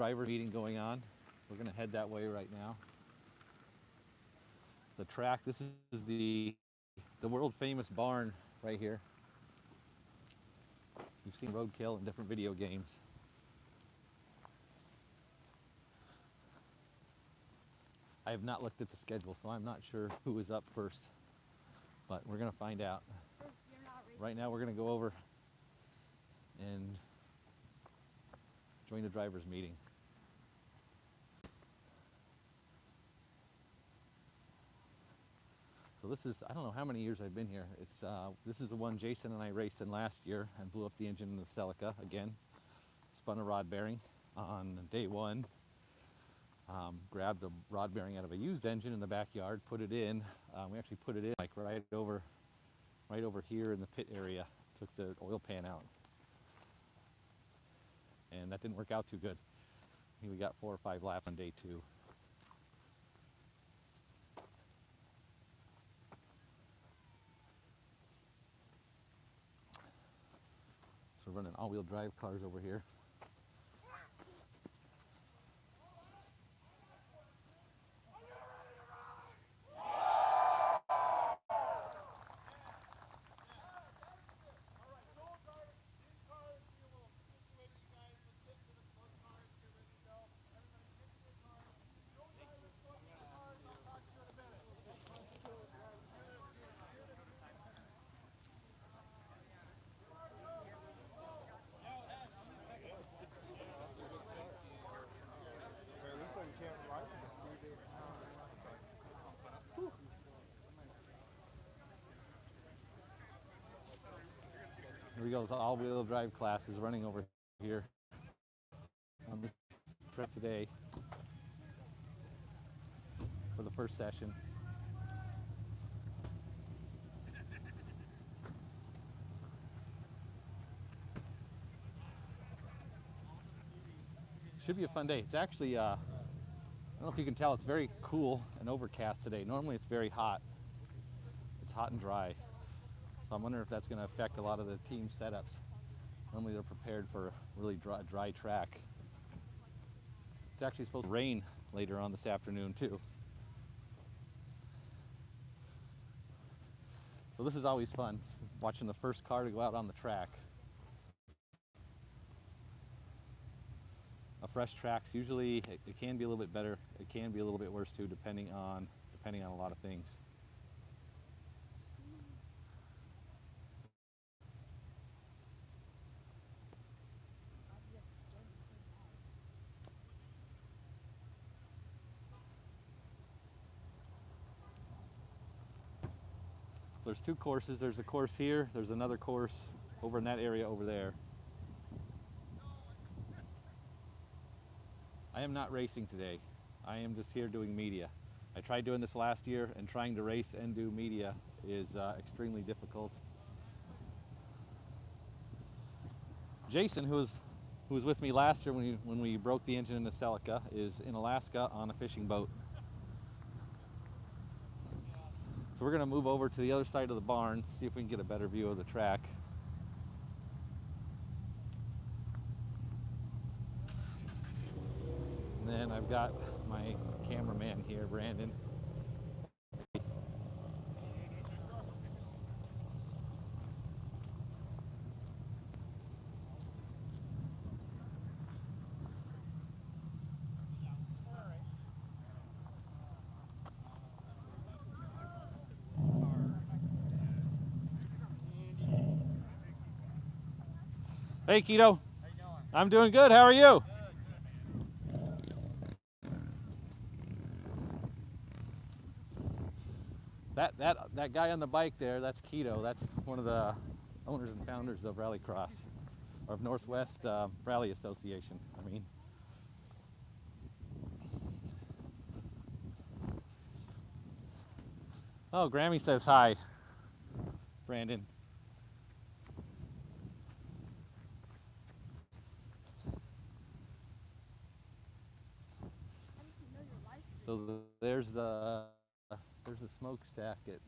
driver meeting going on. We're going to head that way right now. The track, this is the world famous barn right here. You've seen roadkill in different video games. I have not looked at the schedule, so I'm not sure who is up first, but we're going to find out. Right now we're going to go over and join the drivers meeting. So this is, I don't know how many years I've been here. This is the one Jason and I raced in last year and blew up the engine in the Celica again. Spun a rod bearing on day one. Grabbed a rod bearing out of a used engine in the backyard, put it in. We actually put it in like right over here in the pit area. Took the oil pan out. And that didn't work out too good. I think we got 4 or 5 laps on day 2. So we're running all-wheel drive cars over here. Here we go, the all-wheel drive class is running over here on this trip today for the first session. Should be a fun day. It's actually, I don't know if you can tell, it's very cool and overcast today. Normally it's very hot. It's hot and dry. So I'm wondering if that's going to affect a lot of the team setups. Normally they're prepared for a really dry track. It's actually supposed to rain later on this afternoon too. So this is always fun, watching the first car to go out on the track. A fresh track's usually, it can be a little bit better. It can be a little bit worse too, depending on a lot of things. There's 2 courses. There's a course here. There's another course over in that area over there. I am not racing today. I am just here doing media. I tried doing this last year, and trying to race and do media is extremely difficult. Jason, who was with me last year when we broke the engine in the Celica, is in Alaska on a fishing boat. So we're going to move over to the other side of the barn, see if we can get a better view of the track. And then I've got my cameraman here, Brandon. Hey, Keto. How you doing? I'm doing good. How are you? That guy on the bike there, that's Keto. That's one of the owners and founders of Rallycross, or of Northwest Rally Association, I mean. Oh, Grammy says hi, Brandon. So there's the smokestack at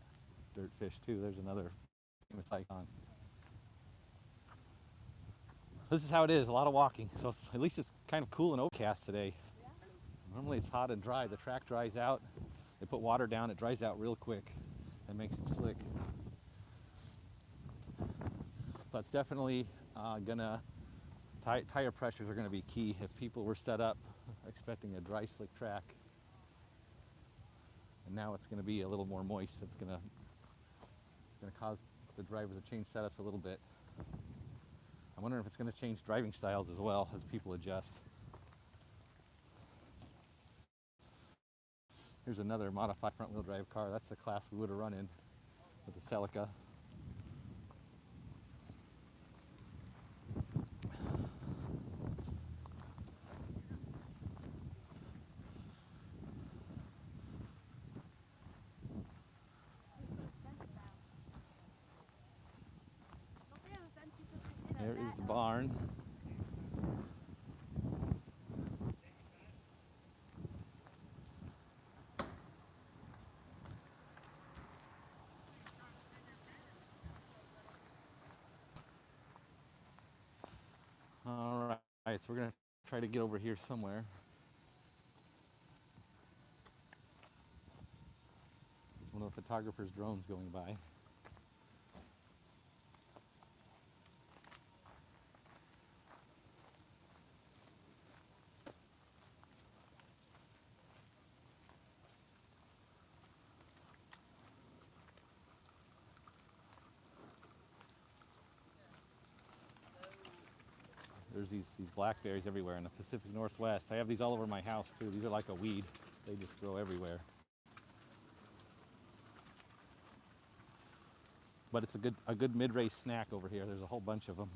Dirtfish too. There's another famous icon. This is how it is, a lot of walking. So at least it's kind of cool and overcast today. Normally it's hot and dry. The track dries out. They put water down, it dries out real quick and makes it slick. But it's definitely gonna, tire pressures are gonna be key. If people were set up expecting a dry, slick track, and now it's gonna be a little more moist, it's gonna cause the drivers to change setups a little bit. I'm wondering if it's gonna change driving styles as well as people adjust. Here's another modified front-wheel drive car. That's the class we would have run in with the Celica. There is the barn. All right, so we're gonna try to get over here somewhere. There's one of the photographer's drones going by. There's these blackberries everywhere in the Pacific Northwest. I have these all over my house too. These are like a weed. They just grow everywhere. But it's a good mid-race snack over here. There's a whole bunch of them.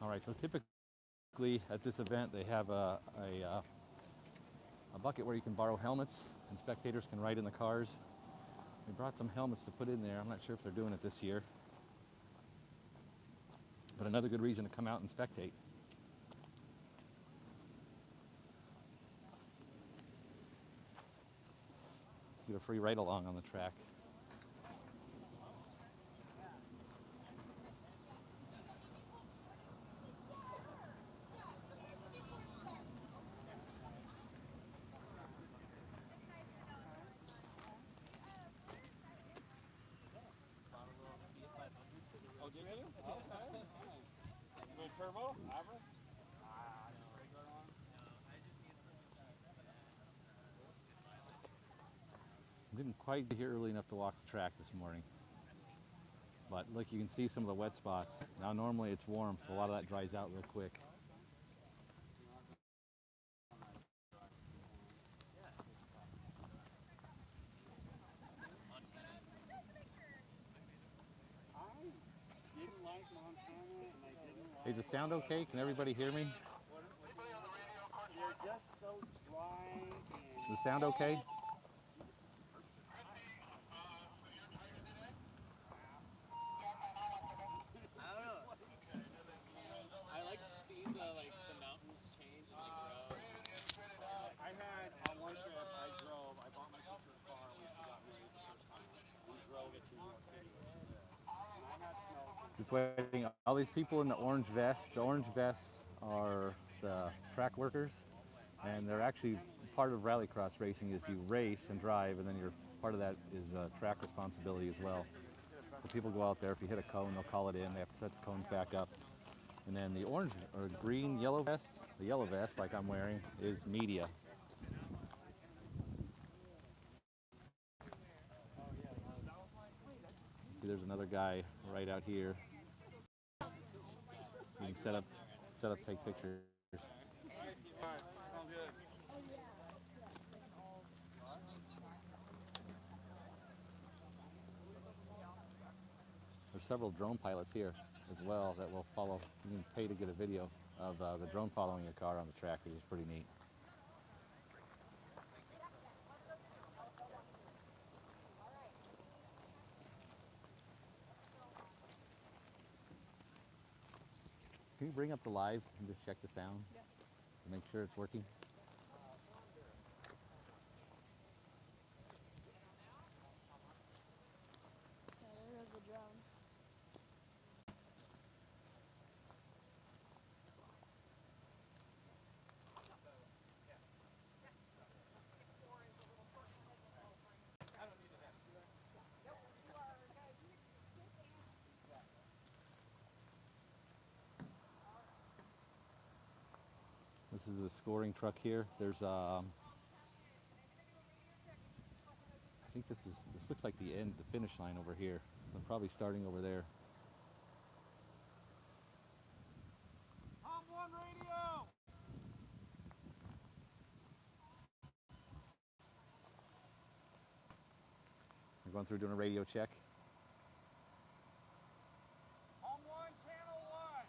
All right, so typically at this event they have a bucket where you can borrow helmets and spectators can ride in the cars. We brought some helmets to put in there. I'm not sure if they're doing it this year. But another good reason to come out and spectate. Get a free ride along on the track. Turbo? Average? Didn't quite get here early enough to walk the track this morning. But look, you can see some of the wet spots. Now normally it's warm, so a lot of that dries out real quick. Is the sound okay? Can everybody hear me? You're just so dry and... Is the sound okay? I don't know. I like seeing the mountains change and grow. I had on one trip I bought my sister a car when she got married the first time. We drove it to New York City. And I had snow. Just waiting. All these people in the orange vests. The orange vests are the track workers, and they're actually part of Rallycross racing. Is you race and drive, and then you're part of that is track responsibility as well. So people go out there. If you hit a cone, they'll call it in. They have to set the cones back up. And then the orange or green, yellow vest, the yellow vest like I'm wearing, is media. See, there's another guy right out here. You can set up, take pictures. There's several drone pilots here as well that will follow. You can pay to get a video of the drone following a car on the track, which is pretty neat. Can you bring up the live and just check the sound? Yeah. To make sure it's working? Yeah, there is a drone. This is a scoring truck here. There's I think this looks like the finish line over here. So I'm probably starting over there. Hom 1 radio! We're going through doing a radio check. Hom 1, channel 1!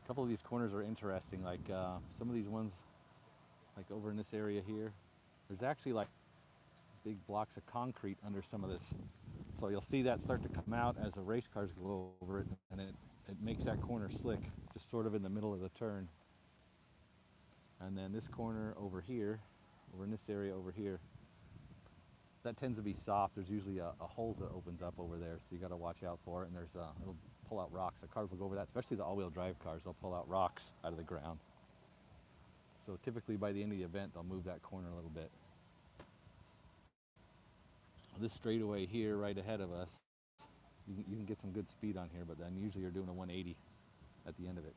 A couple of these corners are interesting. Like some of these ones, like over in this area here, there's actually like big blocks of concrete under some of this. So you'll see that start to come out as the race cars go over it, and it makes that corner slick, just sort of in the middle of the turn. And then this corner over here, over in this area over here, that tends to be soft. There's usually a hole that opens up over there, so you got to watch out for it. And there's it'll pull out rocks. The cars will go over that, especially the all-wheel drive cars. They'll pull out rocks out of the ground. So typically by the end of the event, they'll move that corner a little bit. This straightaway here right ahead of us, you can get some good speed on here, but then usually you're doing a 180 at the end of it.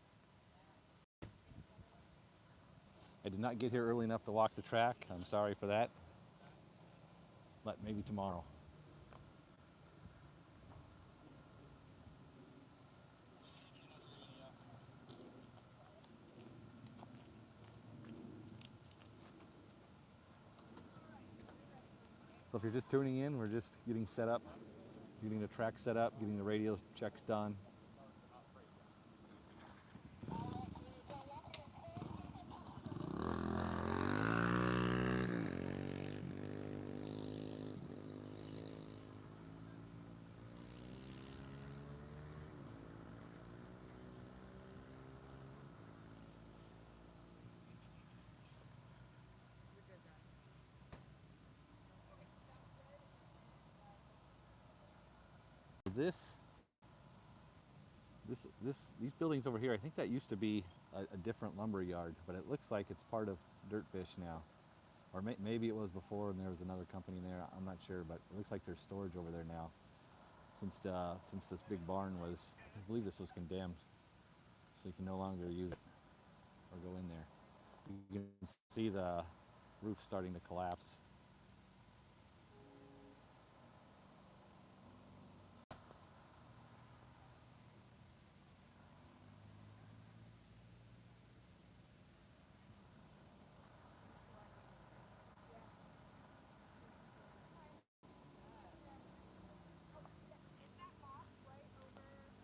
I did not get here early enough to walk the track. I'm sorry for that, but maybe tomorrow. So if you're just tuning in, we're just getting set up, getting the track set up, getting the radio checks done. These buildings over here, I think that used to be a different lumber yard, but it looks like it's part of Dirtfish now. Or maybe it was before and there was another company there, I'm not sure, but it looks like there's storage over there now. Since this big barn was, I believe this was condemned, so you can no longer use it or go in there. You can see the roof starting to collapse.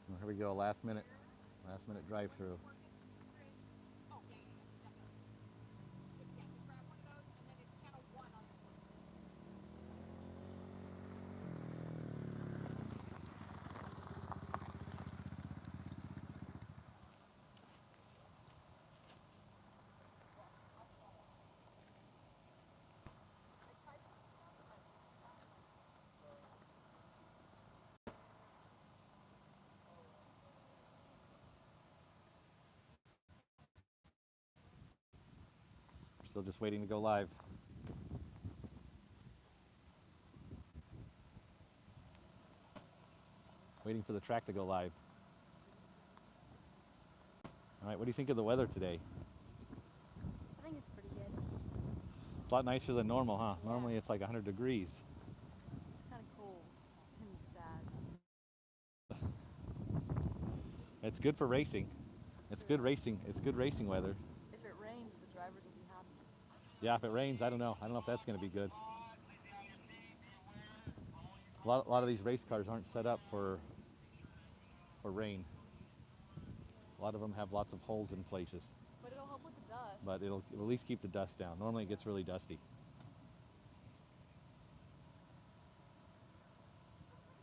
Well, here we go, last minute drive-through. Still just waiting to go live. Waiting for the track to go live. All right, what do you think of the weather today? I think it's pretty good. It's a lot nicer than normal, huh? Yeah. Normally it's like 100 degrees. It's kind of cold and sad. It's good for racing. It's good racing. It's good racing weather. If it rains, the drivers will be happy. Yeah, if it rains, I don't know. I don't know if that's going to be good. A lot of these race cars aren't set up for rain. A lot of them have lots of holes in places, But it'll help with the dust. but it'll at least keep the dust down. Normally it gets really dusty.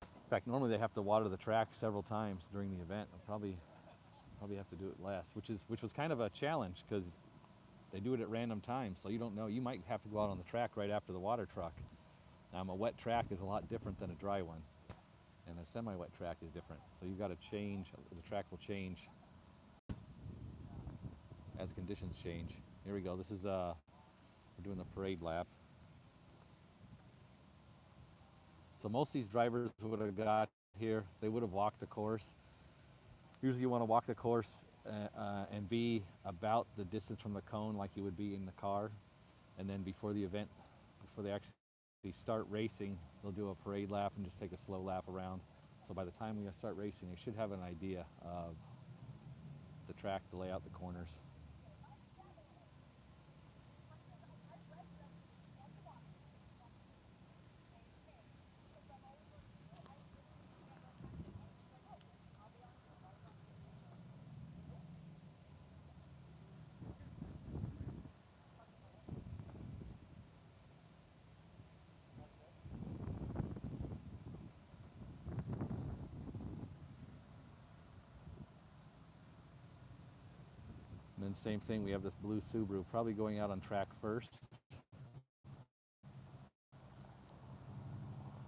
In fact, normally they have to water the track several times during the event. They'll probably have to do it less, which was kind of a challenge because they do it at random times, so you don't know. You might have to go out on the track right after the water truck. A wet track is a lot different than a dry one, and a semi-wet track is different. So you've got to change. The track will change as conditions change. Here we go. This is we're doing the parade lap. So most of these drivers would have got here. They would have walked the course. Usually you want to walk the course and be about the distance from the cone like you would be in the car. And then before the event, before they actually start racing, they'll do a parade lap and just take a slow lap around. So by the time we start racing, they should have an idea of the track to lay out the corners. And then same thing, we have this blue Subaru probably going out on track first.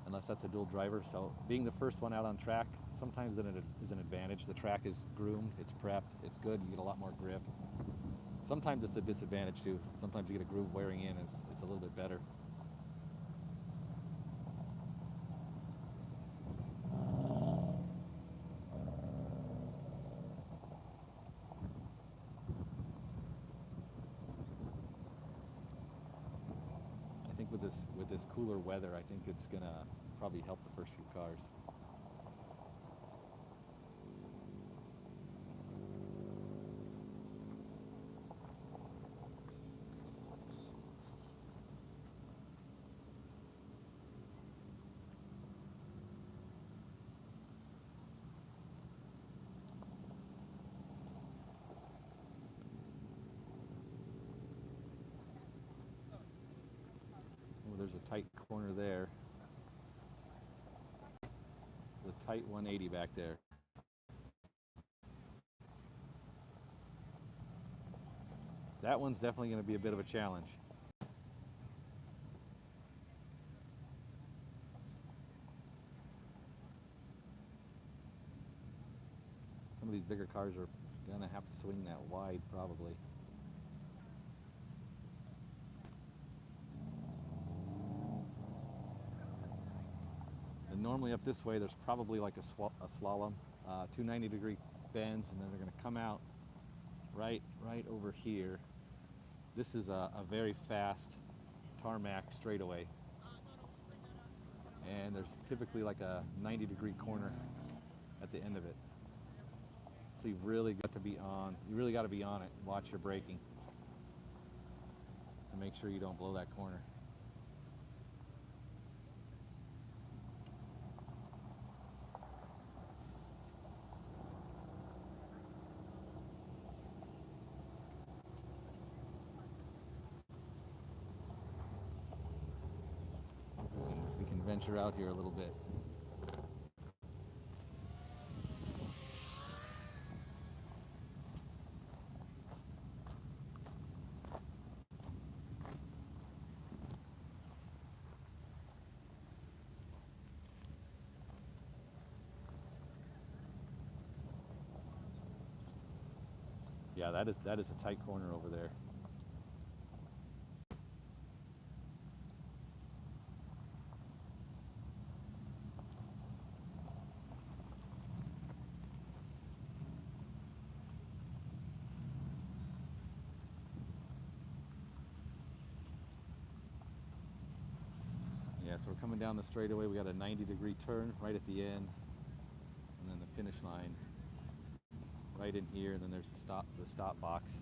Unless that's a dual driver. So being the first one out on track sometimes is an advantage. The track is groomed, it's prepped, it's good, you get a lot more grip. Sometimes it's a disadvantage too. Sometimes you get a groove wearing in, it's a little bit better. I think with this cooler weather, I think it's gonna probably help the first few cars. Oh, there's a tight corner there. The tight 180 back there. That one's definitely going to be a bit of a challenge. Some of these bigger cars are going to have to swing that wide probably. And normally up this way there's probably like a slalom, two 90-degree bends, and then they're going to come out right over here. This is a very fast tarmac straightaway, and there's typically like a 90-degree corner at the end of it. So you've really got to be on. You really got to be on it. Watch your braking and make sure you don't blow that corner. We can venture out here a little bit. Yeah, that is a tight corner over there. Yeah, so we're coming down the straightaway. We got a 90-degree turn right at the end, and then the finish line right in here, and then there's the stop box.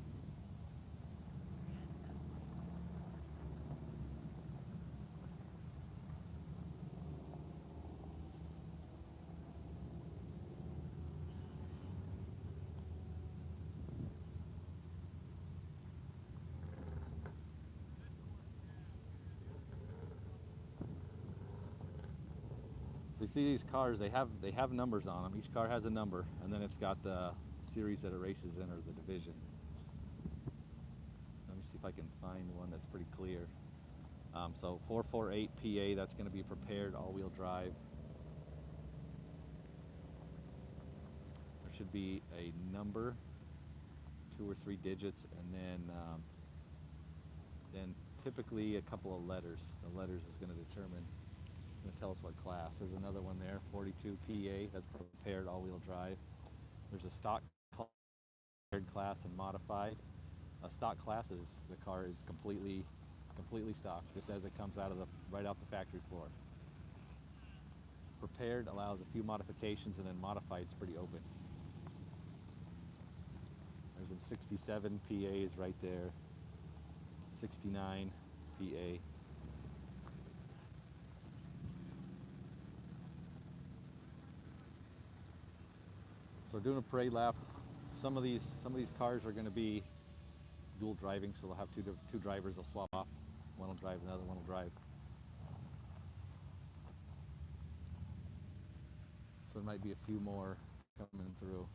see these cars, they have numbers on them. Each car has a number, and then it's got the series that it races in or the division. Let me see if I can find one that's pretty clear. So 448 PA, that's going to be prepared all-wheel drive. There should be a number, 2 or 3 digits, and then typically a couple of letters. The letters is going to determine, going to tell us what class. There's another one there, 42 PA, that's prepared all-wheel drive. There's a stock class and modified. A stock class is the car is completely stock, just as it comes out of right off the factory floor. Prepared allows a few modifications, and then modified is pretty open. There's a 67 PA is right there. 69 PA. So doing a parade lap. Some of these cars are going to be dual driving, so they'll have two drivers. They'll swap off. One will drive, another one will drive. So there might be a few more coming through.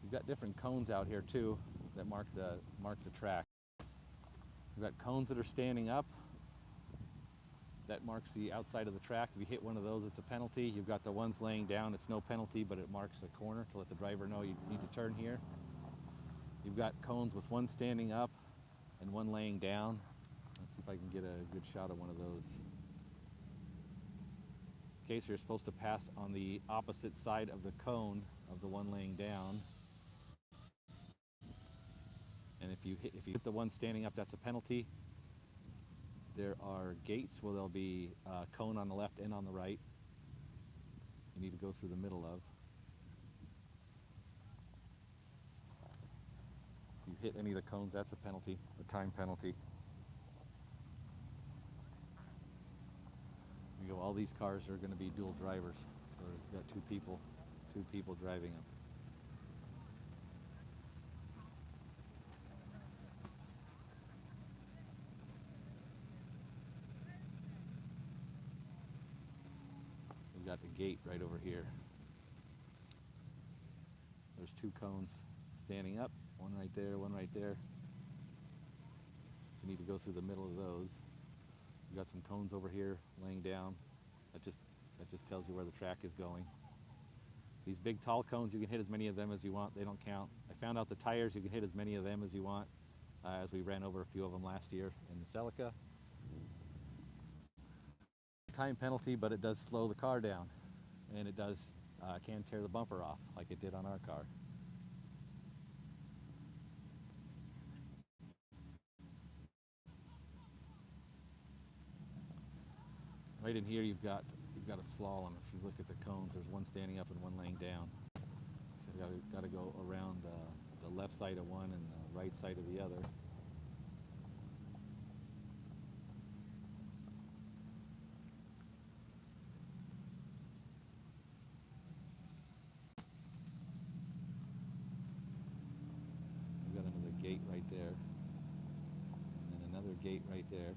You've got different cones out here too that mark the track. You've got cones that are standing up. That marks the outside of the track. If you hit one of those, it's a penalty. You've got the ones laying down. It's no penalty, but it marks the corner to let the driver know you need to turn here. You've got cones with one standing up and one laying down. Let's see if I can get a good shot of one of those. Okay, so you're supposed to pass on the opposite side of the cone of the one laying down. And if you hit the one standing up, that's a penalty. There are gates where there'll be a cone on the left and on the right. You need to go through the middle of. If you hit any of the cones, that's a penalty, a time penalty. You go, all these cars are going to be dual drivers. So you've got two people driving them. We've got the gate right over here. There's two cones standing up, one right there, one right there. You need to go through the middle of those. We've got some cones over here laying down. That just tells you where the track is going. These big tall cones, you can hit as many of them as you want. They don't count. I found out the tires, you can hit as many of them as you want, as we ran over a few of them last year in the Celica. Time penalty, but it does slow the car down, and it does can tear the bumper off like it did on our car. Right in here, you've got a slalom. If you look at the cones, there's one standing up and one laying down. So you've got to go around the left side of one and the right side of the other. We've got another gate right there, and then another gate right there.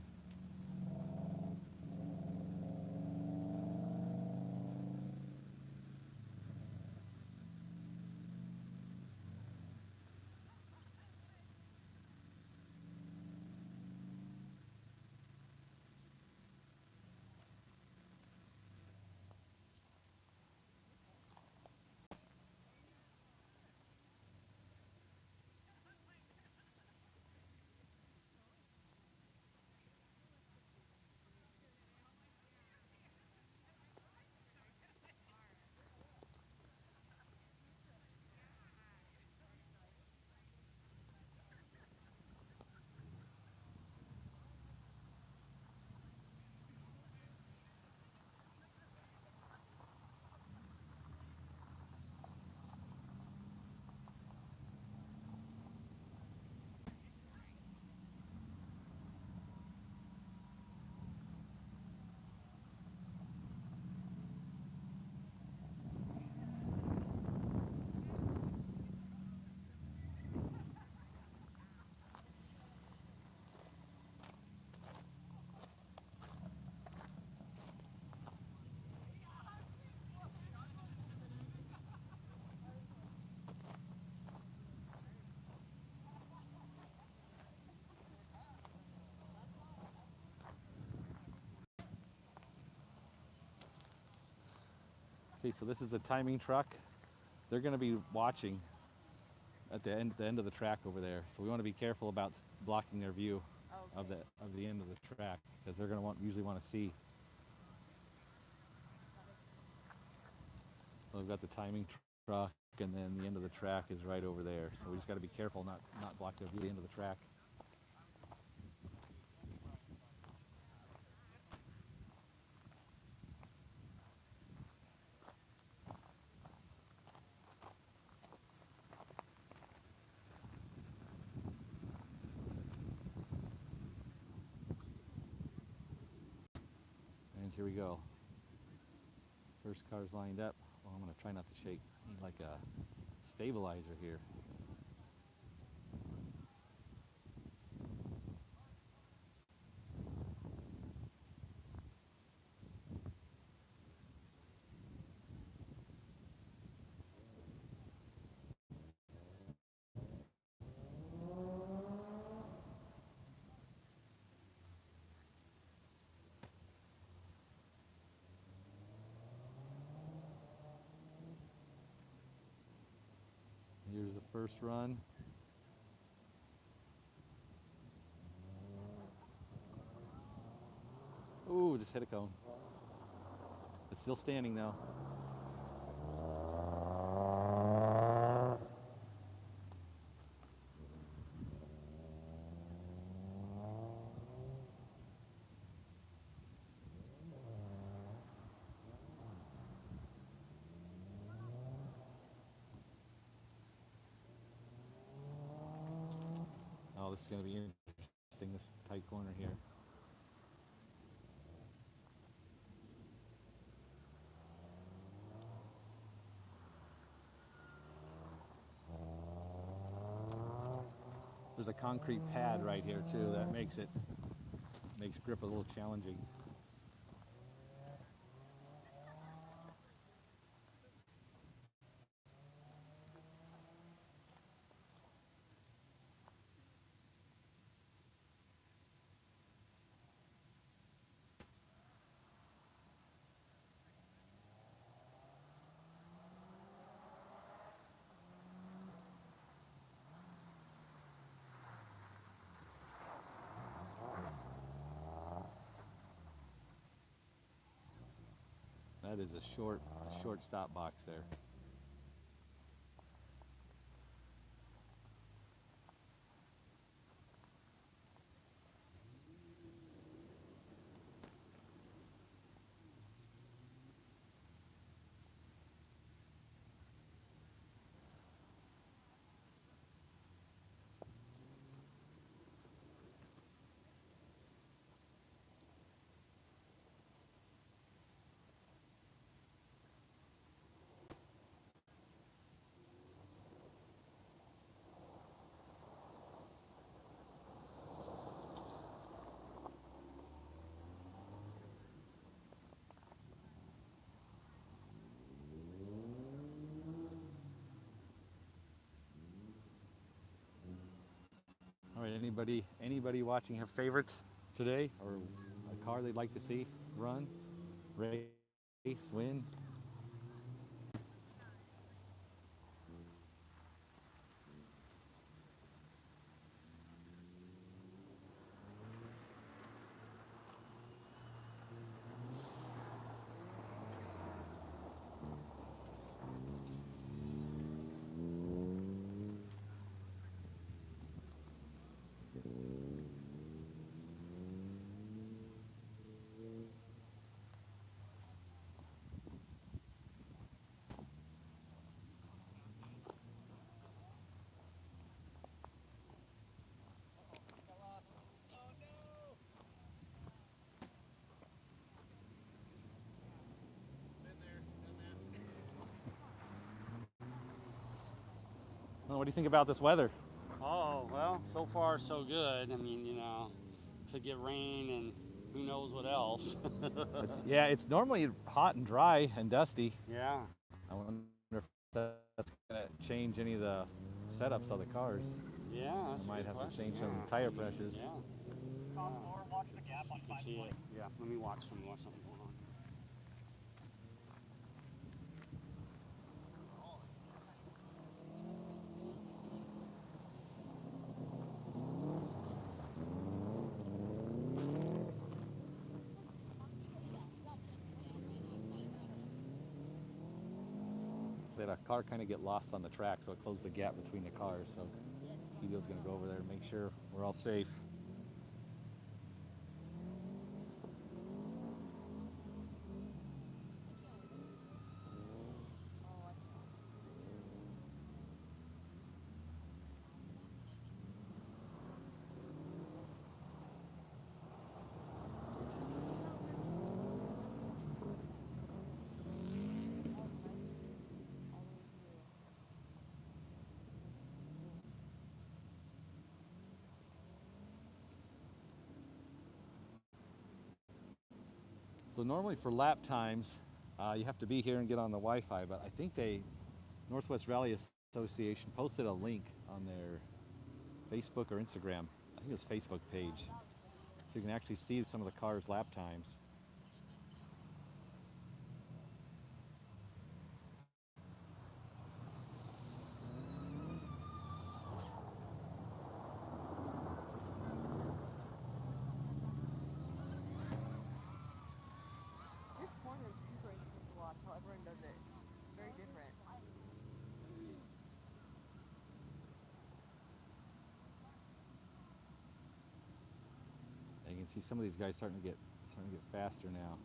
Okay, so this is the timing truck. They're going to be watching at the end of the track over there. So we want to be careful about blocking their view of the end of the track because they're going to usually want to see. So we've got the timing truck, and then the end of the track is right over there. So we just got to be careful not block their view of the end of the track. And here we go. First car's lined up. Well, I'm going to try not to shake. I need like a stabilizer here. Here's the first run. Ooh, just hit a cone. It's still standing though. Oh, this is going to be interesting, this tight corner here. There's a concrete pad right here too that makes grip a little challenging. That is a short stop box there. All right, anybody watching have favorites today or a car they'd like to see run, race, win? Well, what do you think about this weather? Oh, well, so far so good. I mean, you know, could get rain and who knows what else. Yeah, it's normally hot and dry and dusty. Yeah. I wonder if that's going to change any of the setups of the cars. Yeah, that's I a might good have question. to change Yeah. some tire pressures. Yeah. Watch the gap on You can see it. Yeah, let me watch something going on. had a car kind of get lost on the track, so it closed the gap between the cars. So Hidio's going to go over there and make sure we're all safe. So normally for lap times, you have to be here and get on the Wi-Fi, but I think Northwest Rally Association posted a link on their Facebook or Instagram. I think it's Facebook page. So you can actually see some of the cars' lap times. This corner is super interesting to watch how everyone does it. It's very different. And you can see some of these guys starting to get faster now.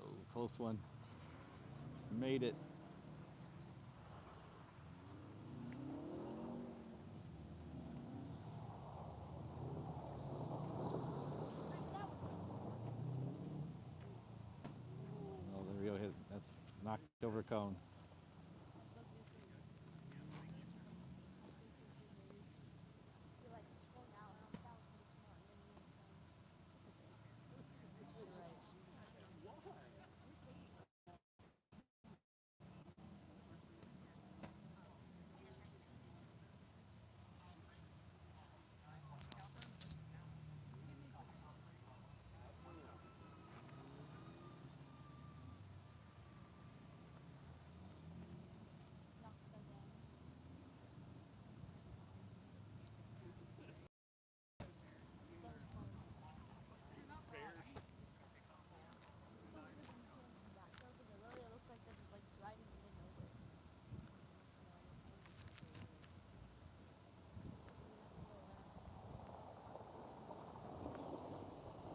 Oh, close one. Made it. Oh, there we go. That's knocked over a cone.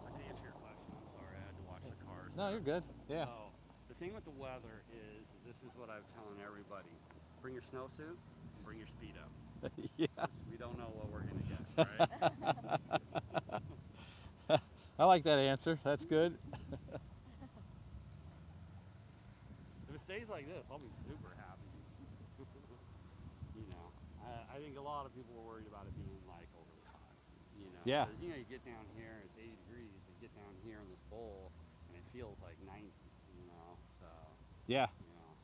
I can answer your question. I'm sorry, I had to watch the cars. No, you're good. Yeah. So the thing with the weather is this is what I'm telling everybody: bring your snowsuit, and bring your speedo. Yeah. 'Cause we don't know what we're gonna get, right? I like that answer. That's good. If it stays like this, I'll be super happy. You know, I think a lot of people were worried about it being like overly hot. You know, Yeah. 'cause, you know, you get down here, it's 80 degrees. You get down here in this bowl, and it feels like 90. You know, so Yeah. you know,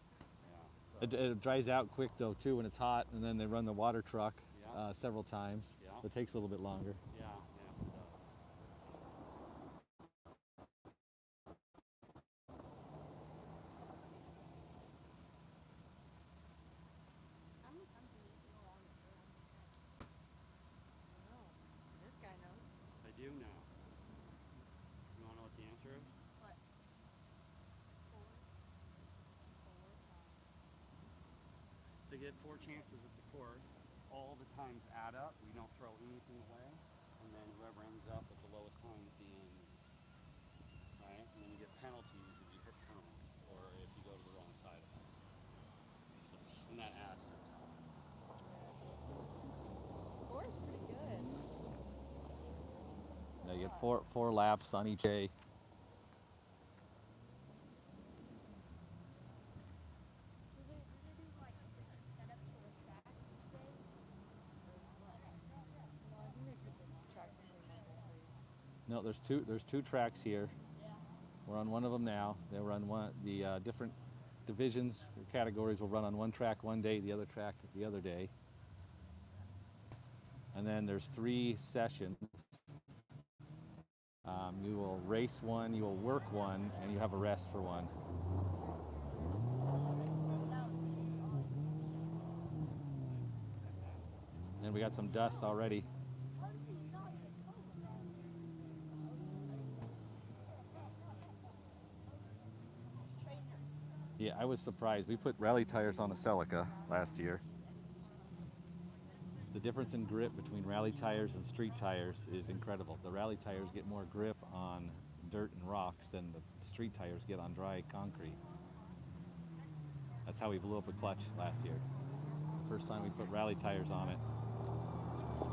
yeah. So, It dries out quick though too when it's hot, and then they run the water truck Yeah. several times. Yeah. It takes a little bit longer. yeah, yes, it does. This guy knows. I do know. You want to know what the answer is? What? To get 4 chances at the course, all the times add up. We don't throw anything away, and then whoever ends up with the lowest time at the end wins. Right? And then you get penalties if you hit cones or if you go to the wrong side of it. And that adds to itself. Four is pretty good. Now you get four laps on each day. No, there's two tracks here. We're on one of them now. They'll run the different divisions or categories will run on one track one day, the other track the other day. And then there's 3 sessions. You will race one, you will work one, and you have a rest for one. And we got some dust already. Yeah, I was surprised. We put rally tires on the Celica last year. The difference in grip between rally tires and street tires is incredible. The rally tires get more grip on dirt and rocks than the street tires get on dry concrete. That's how we blew up a clutch last year. The first time we put rally tires on it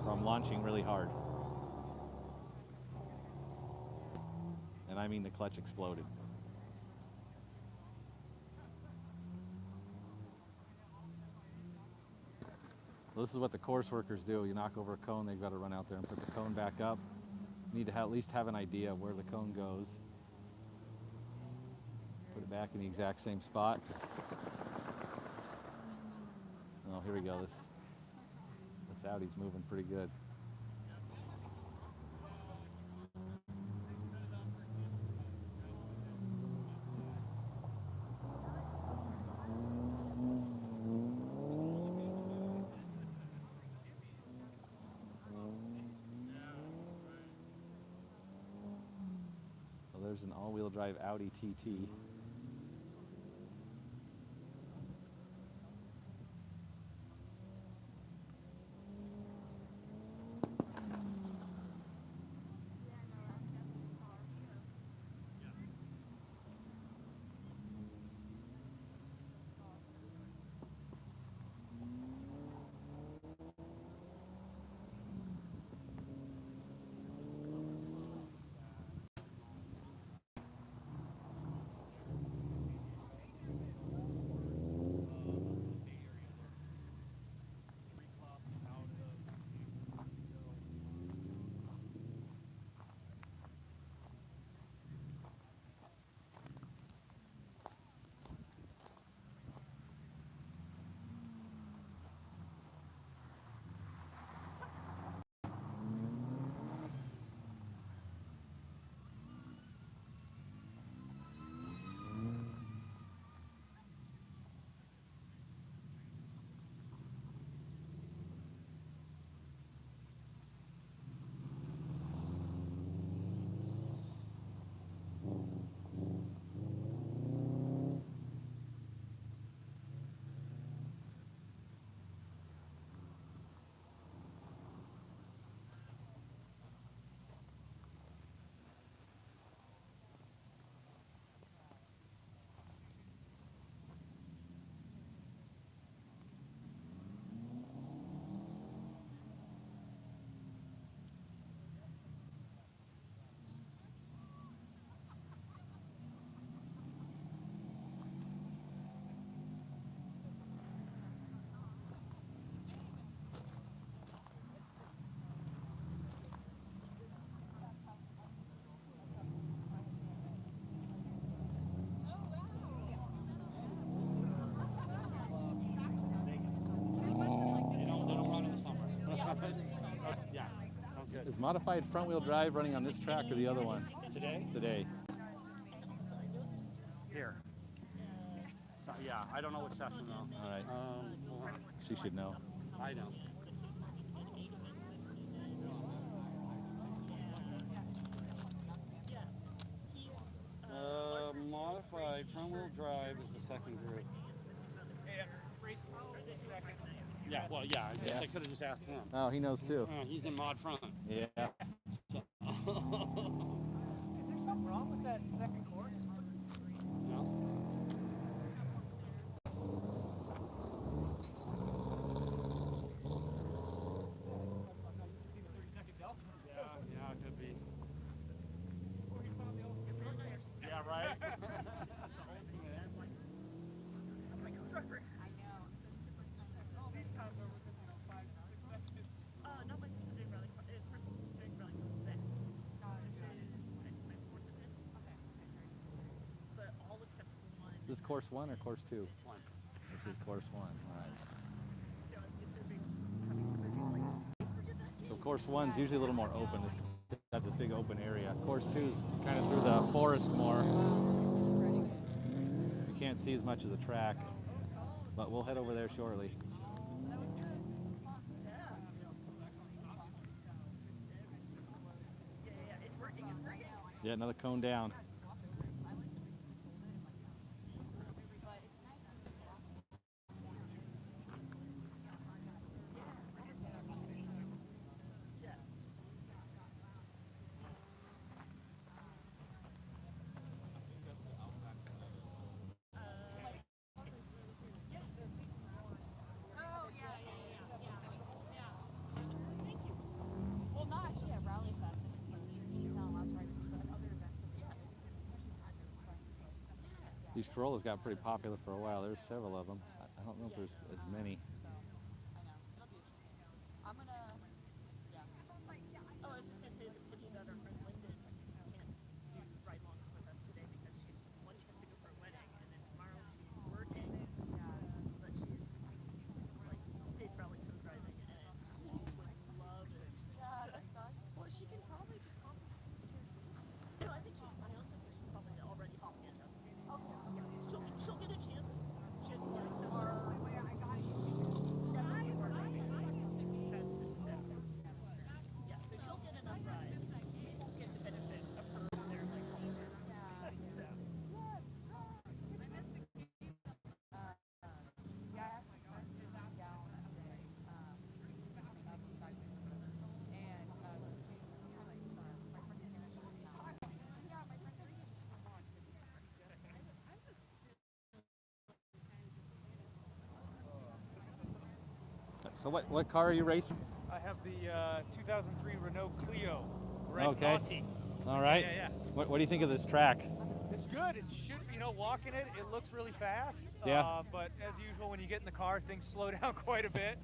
from launching really hard. And I mean the clutch exploded. So this is what the course workers do. You knock over a cone, they've got to run out there and put the cone back up. You need to at least have an idea of where the cone goes. Put it back in the exact same spot. Oh, here we go. This Audi's moving pretty good. So there's an all-wheel drive Audi TT. Yeah, sounds good. Is modified front-wheel drive running on this track or the other one? Today? Today. Here. So, yeah, I don't know which session though. All right. Hold on. She should know. I know. Modified front-wheel drive is the second group. Yeah, well, yeah, I guess Yeah. I could have just asked him. Oh, he knows too. He's in mod front. Yeah. Is there something wrong with that second course? No? Yeah, it could be. Yeah, right? All these times are within 5, 6 seconds. Not my first doing Rallycross. It's first doing Rallycross with this. This is my fourth event. Okay. But all except one. This is course 1 or course 2? One. This is course 1. All right. So I'm assuming having somebody like So course 1's usually a little more open. It's got this big open area. Course 2's kind of through the forest more. You can't see as much of the track, but we'll head over there shortly. it's working. It's working. Yeah, another cone down. These Corollas got pretty popular for a while. There's several of them. I don't know if there's as many. So, I know. It'll be interesting. I'm gonna, yeah. Oh, I was just gonna say, it's a pity that our friend Lyndon can't do ride-alongs with us today because she has to go for a wedding, and then tomorrow she's working. But she's like stage rally code driving, and she would love it. Yeah, that sucks. Well, she can probably just call me. No, I think she. I also think she's probably already hopping into. Okay. Yeah, she'll get a chance. She has to learn the yeah, so she'll get enough rides to get the benefit of her their like home turns. So. Yeah, I have some friends sitting down today, coming up beside me, and my friend yeah, my friend Teresa just come on. So what car are you racing? I have the 2003 Renault Clio. Red Okay. Naughty. All right. Yeah. What do you think of this track? It's good. It should, walking it, it looks really fast. Yeah. But as usual, when you get in the car, things slow down quite a bit.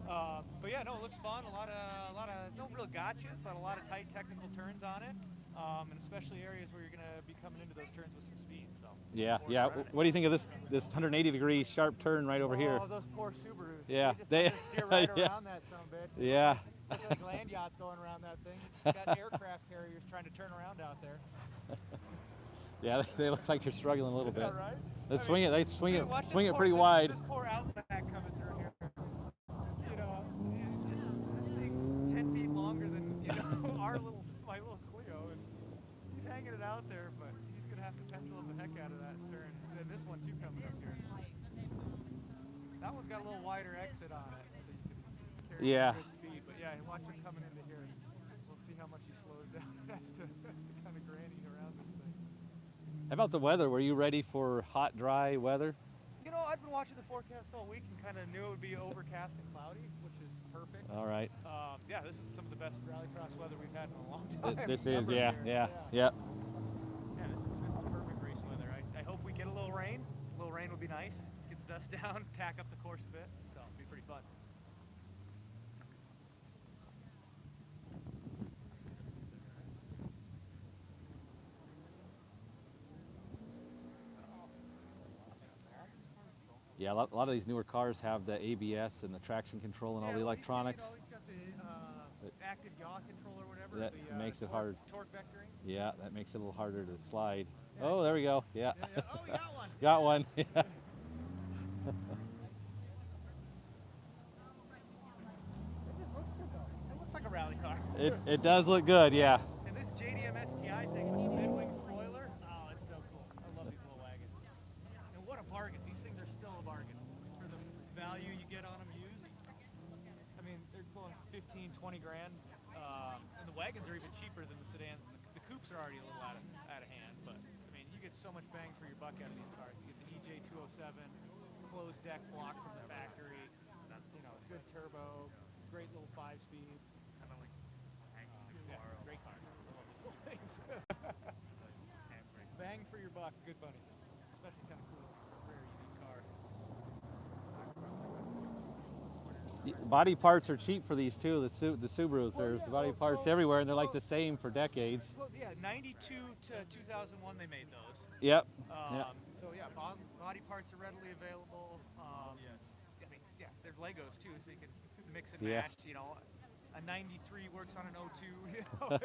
But yeah, no, it looks fun. A lot of no real gotchas, but a lot of tight technical turns on it, and especially areas where you're going to be coming into those turns with some speed. So. Yeah. Forward running. What do you think of this 180-degree sharp turn right over here? Oh, those poor Subarus. Yeah, They they- just steer right yeah. around that son of a bitch. Yeah. Look like land yachts going around that thing. Got aircraft carriers trying to turn around out there. Yeah, they look like they're struggling a little bit. Yeah, right? They I swing mean, it. They swing it. watch this Swing it poor- pretty this- wide. This poor Outback coming through here. This thing's 10 feet longer than my little Clio, and he's hanging it out there. But he's gonna have to pencil the heck out of that turn. And this one too coming up here. That one's got a little wider exit on it, so you can carry Yeah. some good speed. But yeah, watch him coming into here. We'll see how much he slows down. That's to kind of granny around this thing. How about the weather? Were you ready for hot, dry weather? I've been watching the forecast all week and kind of knew it would be overcast and cloudy, which is perfect. All right. Yeah, this is some of the best Rallycross weather we've had in a long time. This is, ever yeah, here. yeah. Yeah, this is perfect racing weather. I hope we get a little rain. A little rain would be nice. Get the dust down, tack up the course a bit. So it'll be pretty fun. Yeah, a lot of these newer cars have the ABS and the traction control and all the electronics. He's got the active yaw control or whatever. That the, makes it torque- hard. Torque vectoring. Yeah, that makes it a little harder to slide. Oh, there we go. Yeah. Oh, we got one. Got one. Yeah. It just looks good though. It looks like a rally car. It does look good, yeah. And this JDM STI thing with the mid-wing spoiler, oh, it's so cool. I love these little wagons. And what a bargain. These things are still a bargain for the value you get on them used. I mean, they're pulling 15, 20 grand. And the wagons are even cheaper than the sedans. And the coupes are already a little out of hand, but I mean, you get so much bang for your buck out of these cars. You get the EJ207, closed deck block from the factory, good turbo, great little 5-speed. Kind of like great car. I love these little things. Bang for your buck, good money. Especially kind of cool, rare, unique car. Body parts are cheap for these too. The Subarus, there's body parts everywhere, and they're like the same for decades. Well, yeah, 92 to 2001 they made those. Yep. So yeah, body parts are readily available. I mean, yeah, they're Legos too, so you can mix and Yeah. match. A 93 works on an 02.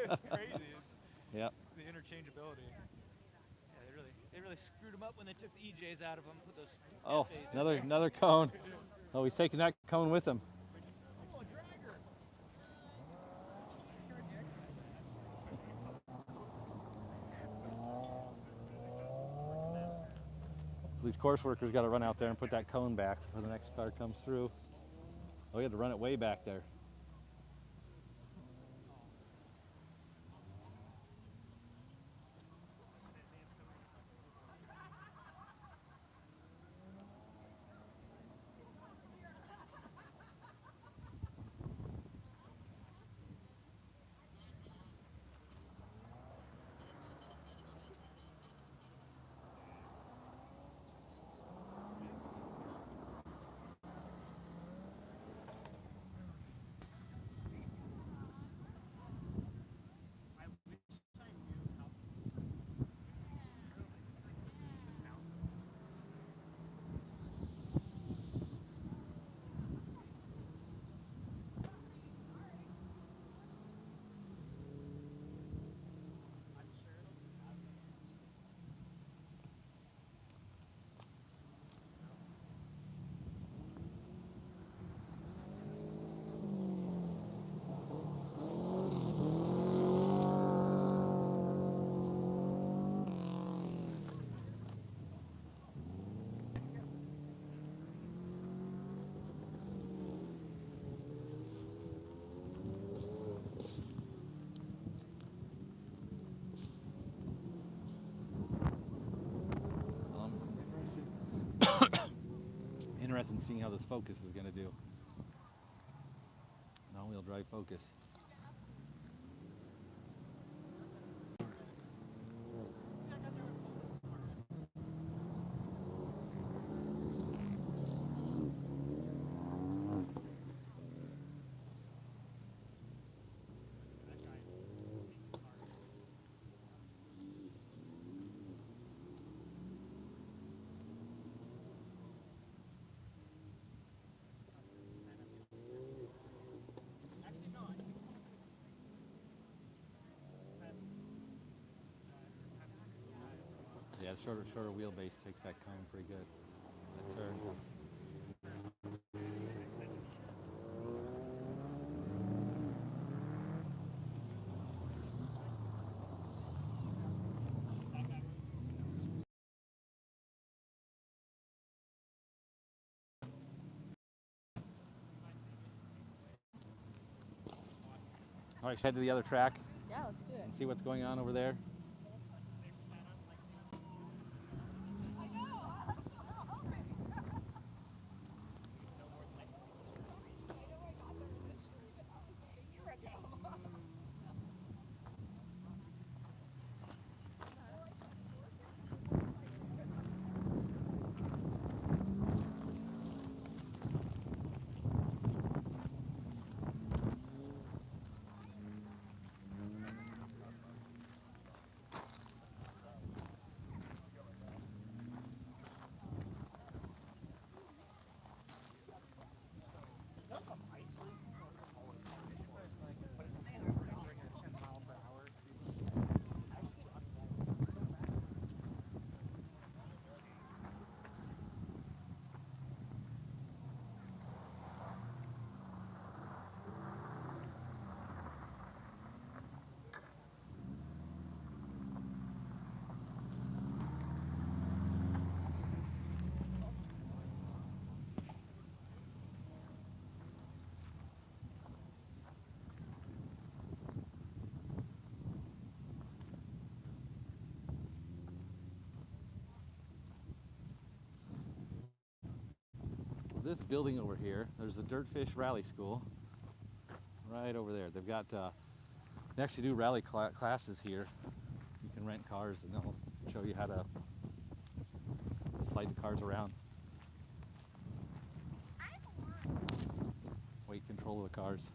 It's crazy. Yep. The interchangeability. Yeah, they really screwed them up when they took the EJs out of them. Put those. Oh, FAs in there. another cone. Oh, he's taking that cone with him. Oh, a dragger. So these course workers got to run out there and put that cone back before the next car comes through. Oh, we had to run it way back there. interested in seeing how this Focus is going to do. An all-wheel drive Focus. Actually, no, I think someone's Yeah, shorter wheelbase takes that cone pretty good. That turn. All right, head to the other track Yeah, let's do it. and see what's going on over there. This building over here, there's a Dirtfish Rally School right over there. They've got, they actually do rally classes here. You can rent cars and they'll show you how to slide the cars around. Weight control of the cars.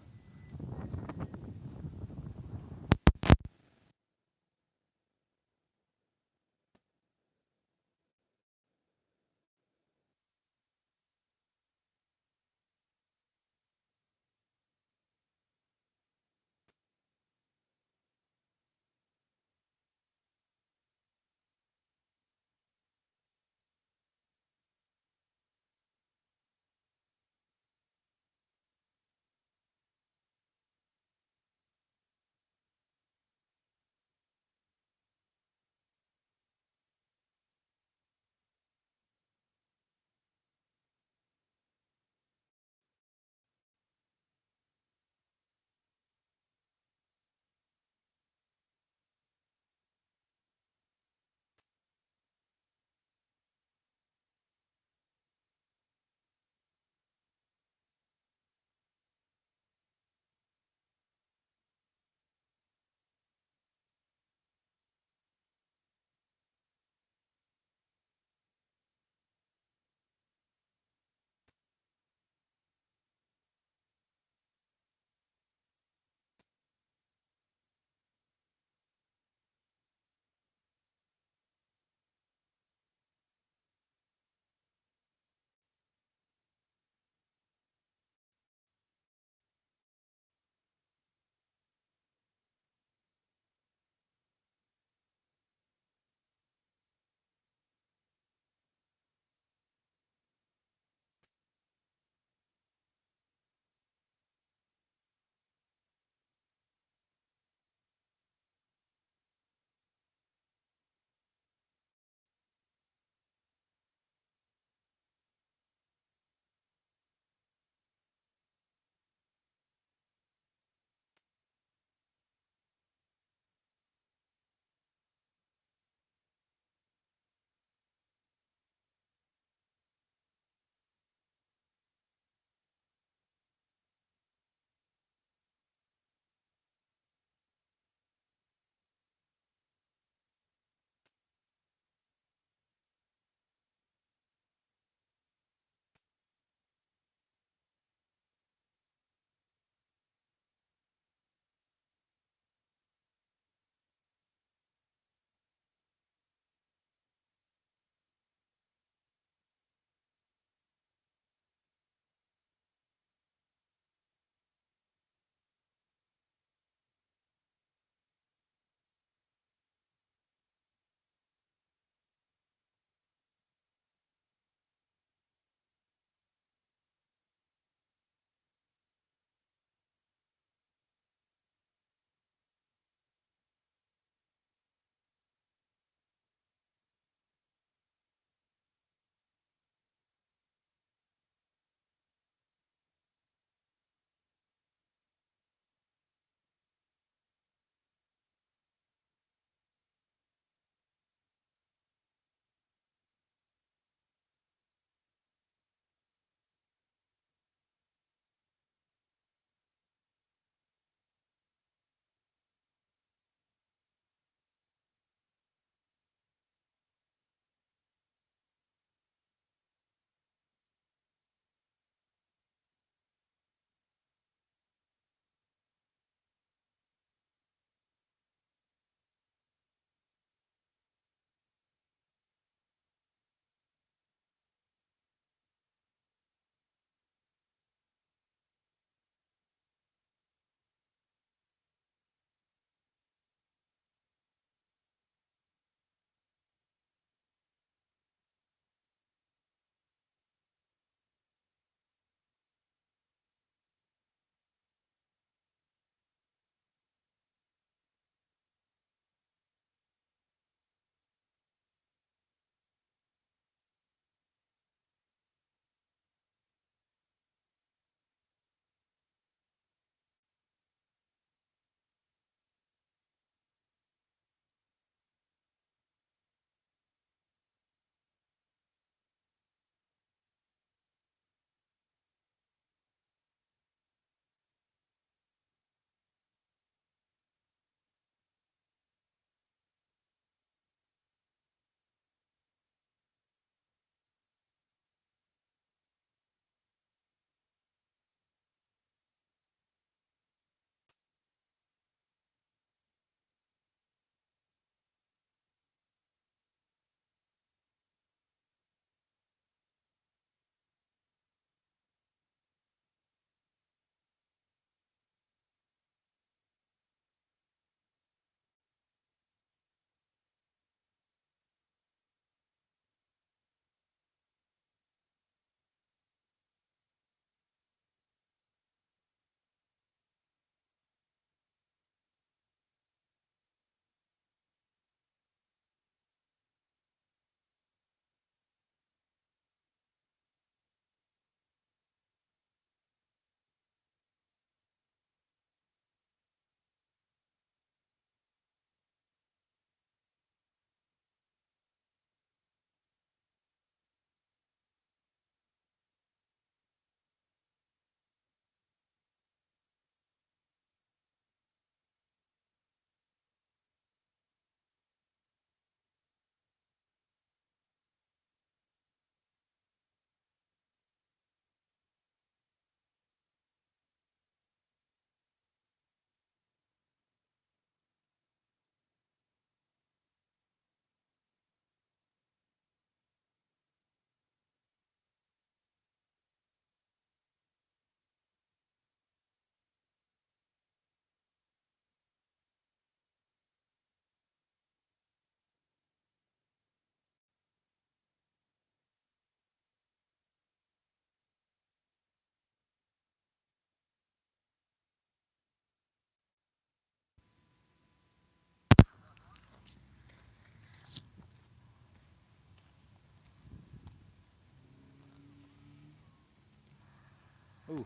Ooh.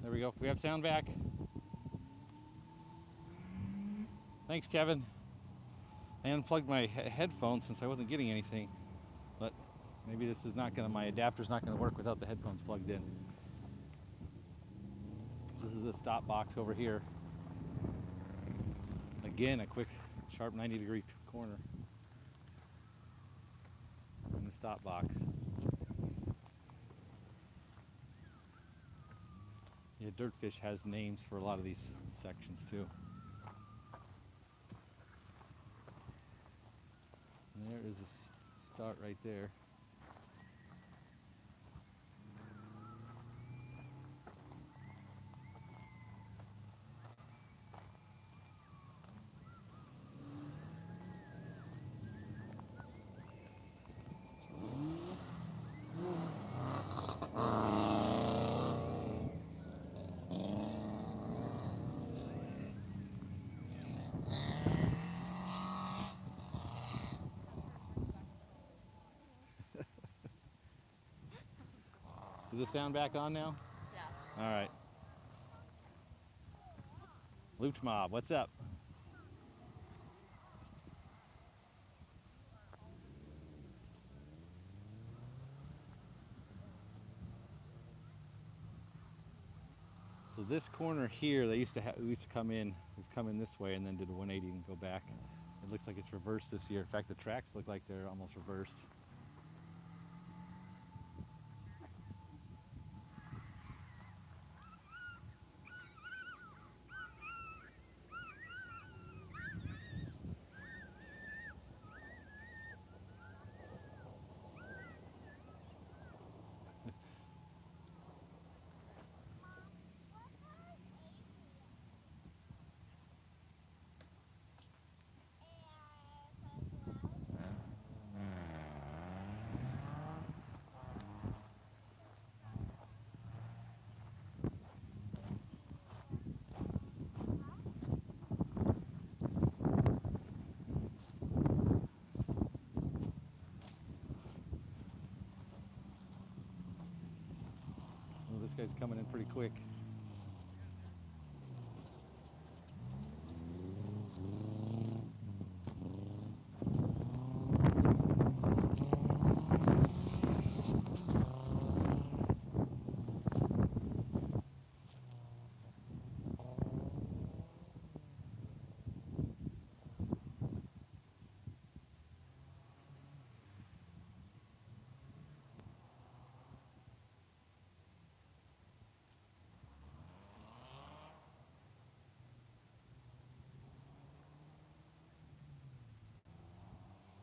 There we go. We have sound back. Thanks, Kevin. I unplugged my headphones since I wasn't getting anything, but maybe this is not gonna, my adapter's not gonna work without the headphones plugged in. This is the stop box over here. Again, a quick, sharp 90-degree corner in the stop box. Yeah, Dirtfish has names for a lot of these sections too. And there is a start right there. Is the sound back on now? Yeah. All right. Loot Mob, what's up? So this corner here, we used to come in. We've come in this way and then did a 180 and go back. It looks like it's reversed this year. In fact, the tracks look like they're almost reversed. Well, this guy's coming in pretty quick.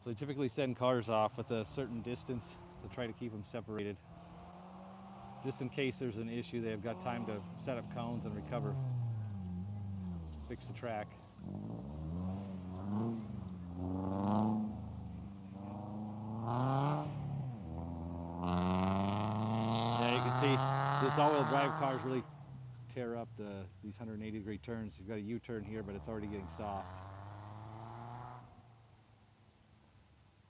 So they typically send cars off with a certain distance to try to keep them separated. Just in case there's an issue, they've got time to set up cones and recover, fix the track. Yeah, you can see this all-wheel drive cars really tear up these 180-degree turns. You've got a U-turn here, but it's already getting soft.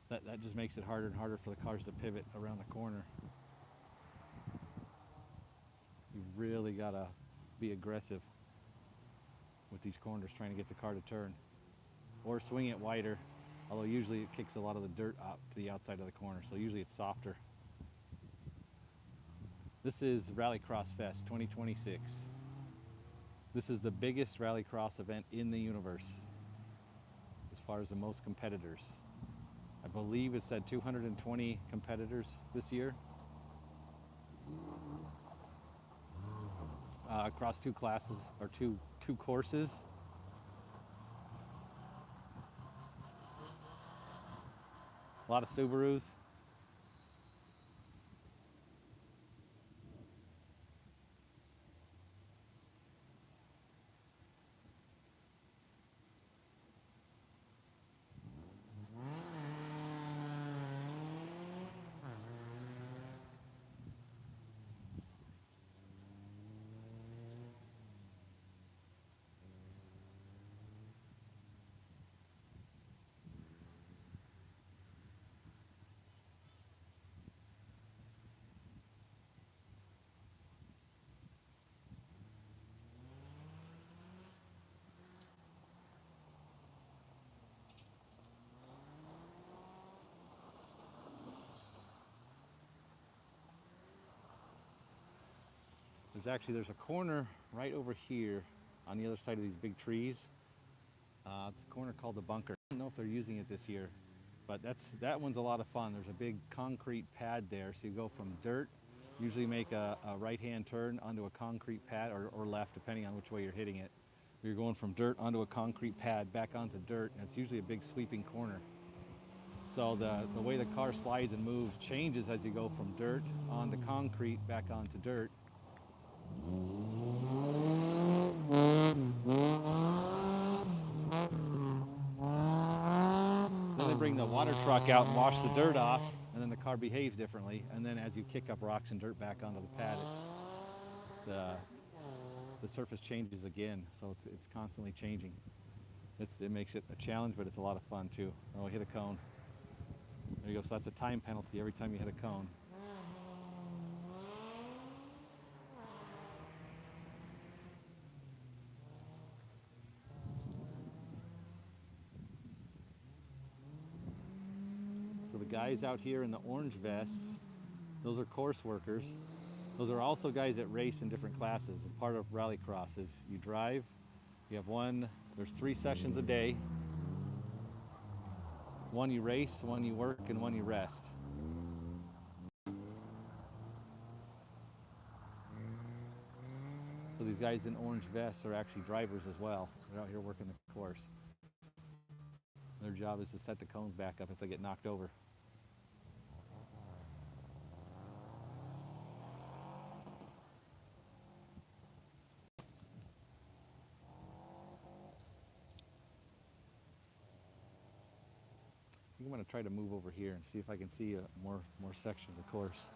That just makes it harder and harder for the cars to pivot around the corner. You've really got to be aggressive with these corners, trying to get the car to turn. Or swing it wider, although usually it kicks a lot of the dirt out to the outside of the corner, so usually it's softer. This is Rallycross Fest 2026. This is the biggest Rallycross event in the universe as far as the most competitors. I believe it said 220 competitors this year across two classes or two courses. A lot of Subarus. there's a corner right over here on the other side of these big trees. It's a corner called the bunker. I don't know if they're using it this year, but that one's a lot of fun. There's a big concrete pad there, so you go from dirt, usually make a right-hand turn onto a concrete pad, or left, depending on which way you're hitting it. You're going from dirt onto a concrete pad, back onto dirt, and it's usually a big sweeping corner. So the way the car slides and moves changes as you go from dirt onto concrete, back onto dirt. Then they bring the water truck out and wash the dirt off, and then the car behaves differently. And then as you kick up rocks and dirt back onto the pad, the surface changes again. So it's constantly changing. It makes it a challenge, but it's a lot of fun too. Oh, hit a cone. There you go. So that's a time penalty every time you hit a cone. So the guys out here in the orange vests, those are course workers. Those are also guys that race in different classes. And part of Rallycross is you drive, you have there's 3 sessions a day. One you race, one you work, and one you rest. So these guys in orange vests are actually drivers as well. They're out here working the course. Their job is to set the cones back up if they get knocked over. I think I'm going to try to move over here and see if I can see more sections of the course.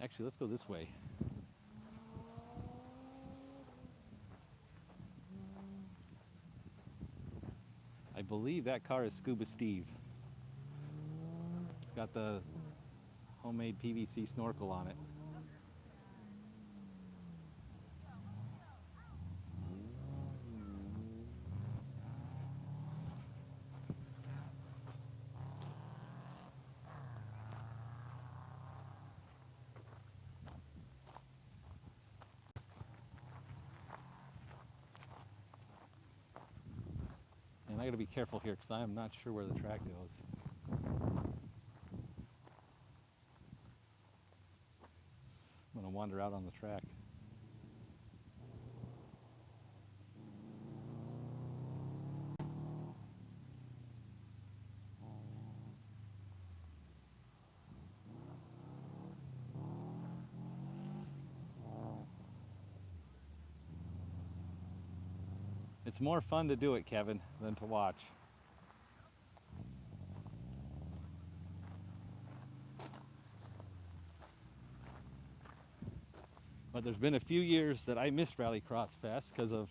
Actually, let's go this way. I believe that car is Scuba Steve. It's got the homemade PVC snorkel on it. And I gotta be careful here because I'm not sure where the track goes. I'm gonna wander out on the track. It's more fun to do it, Kevin, than to watch. But there's been a few years that I missed Rallycross Fest because of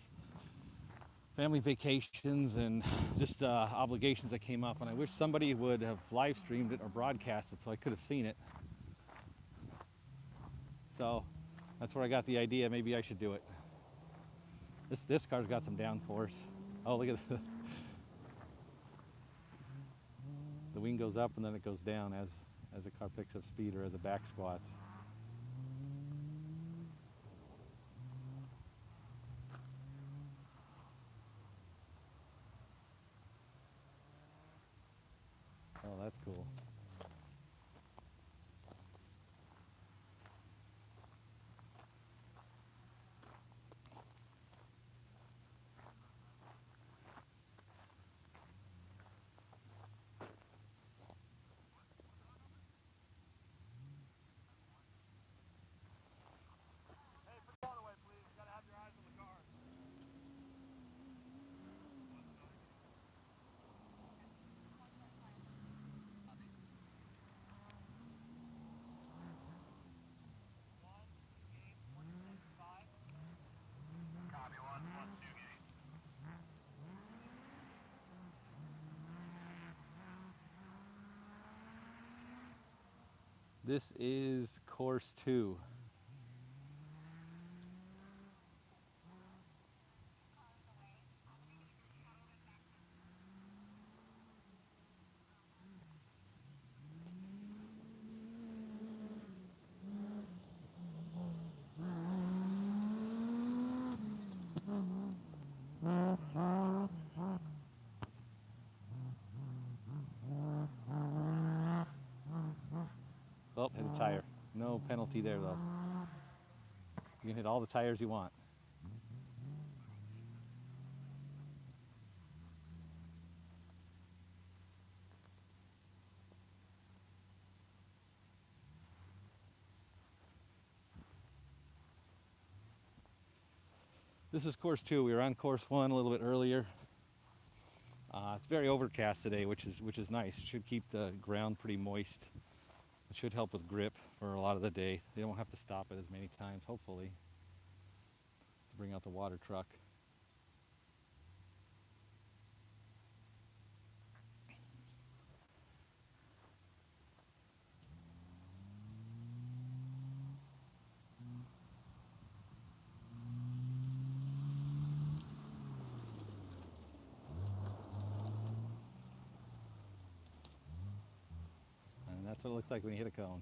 family vacations and just obligations that came up. And I wish somebody would have live streamed it or broadcast it so I could have seen it. So that's where I got the idea. Maybe I should do it. This car's got some downforce. Oh, look at the wing goes up and then it goes down as the car picks up speed or as it back squats. Oh, that's cool. This is course 2. Oh, hit a tire. No penalty there though. You can hit all the tires you want. This is course 2. We were on course 1 a little bit earlier. It's very overcast today, which is nice. It should keep the ground pretty moist. It should help with grip for a lot of the day. They don't have to stop it as many times, hopefully, to bring out the water truck. And that's what it looks like when you hit a cone.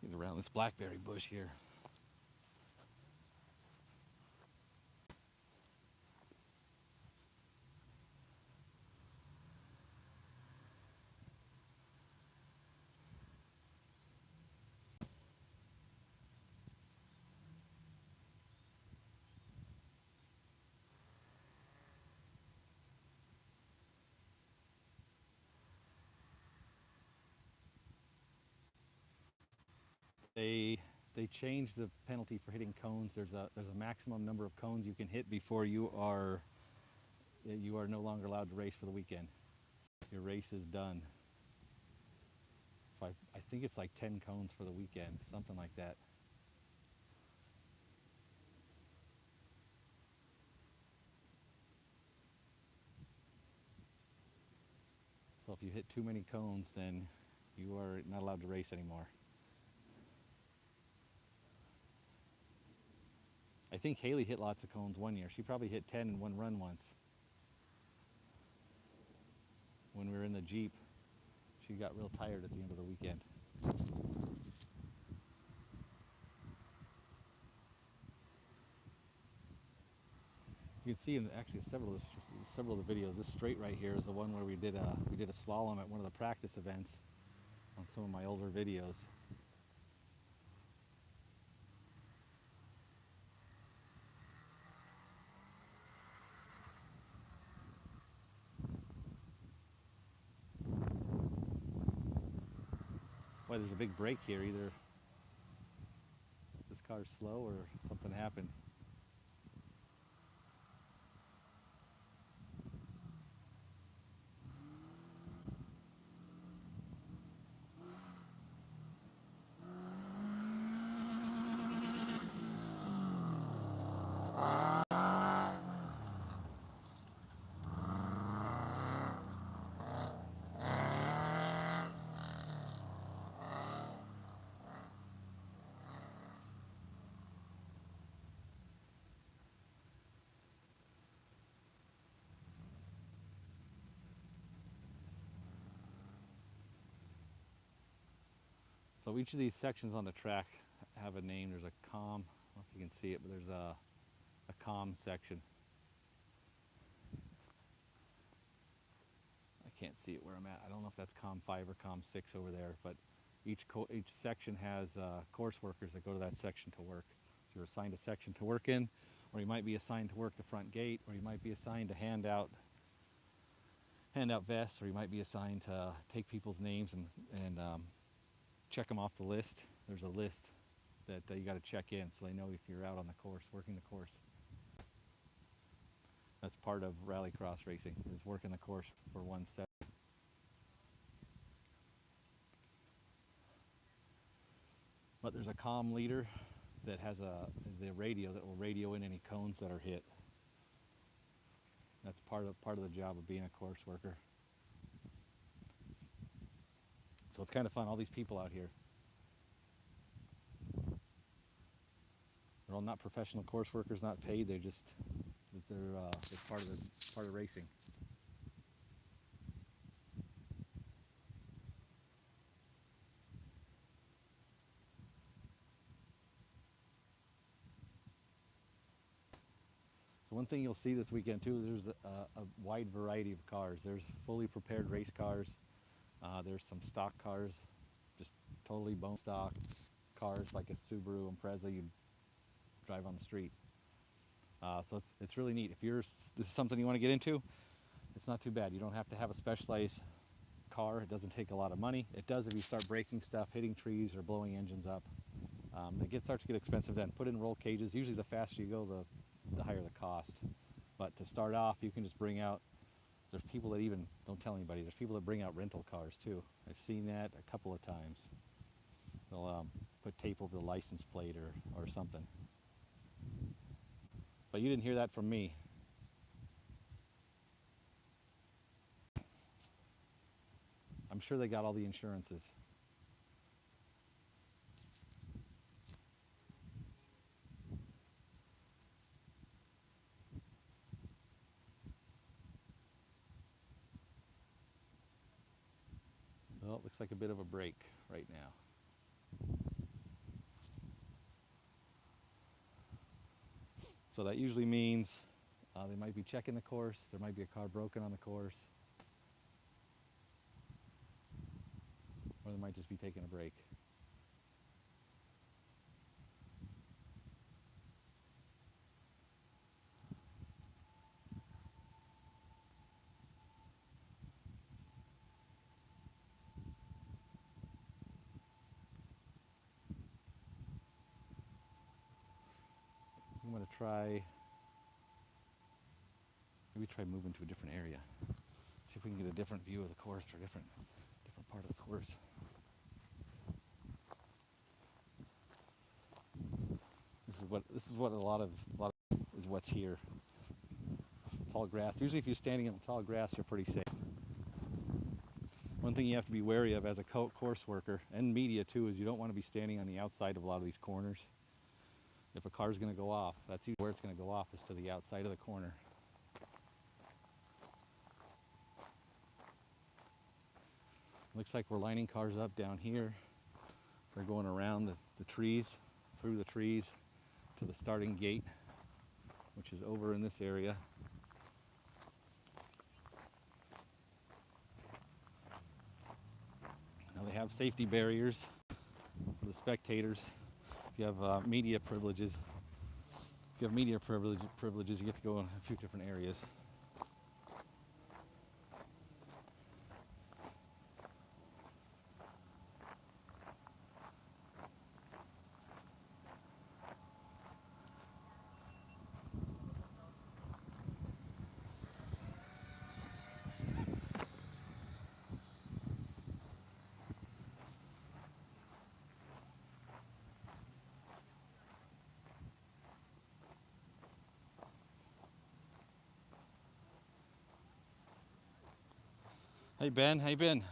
Get around this blackberry bush here. They changed the penalty for hitting cones. There's a maximum number of cones you can hit before you are no longer allowed to race for the weekend. Your race is done. So I think it's like 10 cones for the weekend, something like that. So if you hit too many cones, then you are not allowed to race anymore. I think Haley hit lots of cones one year. She probably hit 10 in one run once. When we were in the Jeep, she got real tired at the end of the weekend. You can see in actually several of the videos. This straight right here is the one where we did a slalom at one of the practice events on some of my older videos. Boy, there's a big break here. Either this car's slow or something happened. So each of these sections on the track have a name. There's a calm, I don't know if you can see it, but there's a calm section. I can't see it where I'm at. I don't know if that's COM 5 or COM 6 over there, but each section has course workers that go to that section to work. So you're assigned a section to work in, or you might be assigned to work the front gate, or you might be assigned to hand out vests, or you might be assigned to take people's names and check them off the list. There's a list that you got to check in so they know if you're out on the course, working the course. That's part of Rallycross racing, is working the course for one set. But there's a comm leader that has the radio that will radio in any cones that are hit. That's part of the job of being a course worker. So it's kind of fun. All these people out here. They're all not professional course workers, not paid. They're just it's part of racing. So one thing you'll see this weekend too, there's a wide variety of cars. There's fully prepared race cars. There's some stock cars, just totally bone stock cars like a Subaru Impreza you'd drive on the street. So it's really neat. If this is something you want to get into, it's not too bad. You don't have to have a specialized car. It doesn't take a lot of money. It does if you start breaking stuff, hitting trees, or blowing engines up. It starts to get expensive then. Put in roll cages. Usually the faster you go, the higher the cost. But to start off, you can just bring out, there's people that even, don't tell anybody, there's people that bring out rental cars too. I've seen that a couple of times. They'll put tape over the license plate or something. But you didn't hear that from me. I'm sure they got all the insurances. Well, it looks like a bit of a break right now. So that usually means they might be checking the course, there might be a car broken on the course, or they might just be taking a break. I'm going to maybe try moving to a different area. See if we can get a different view of the course or different part of the course. This is what a lot of is what's here. Tall grass. Usually if you're standing on tall grass, you're pretty safe. One thing you have to be wary of as a course worker, and media too, is you don't want to be standing on the outside of a lot of these corners. If a car's going to go off, that's where it's going to go off, is to the outside of the corner. Looks like we're lining cars up down here. They're going around the trees, through the trees, to the starting gate, which is over in this area. Now they have safety barriers for the spectators. If you have media privileges, you get to go in a few different areas. Hey Ben, how you been?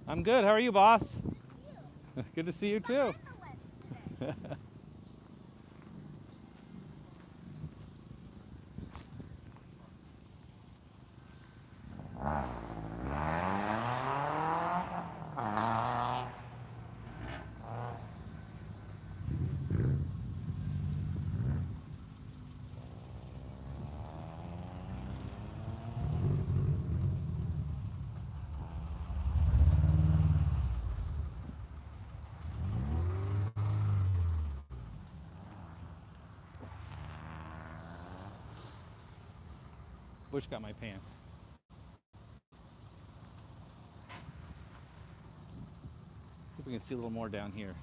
I'm good. How are you, boss? Good to see you too. bush got my pants. See if we can see a little more down here.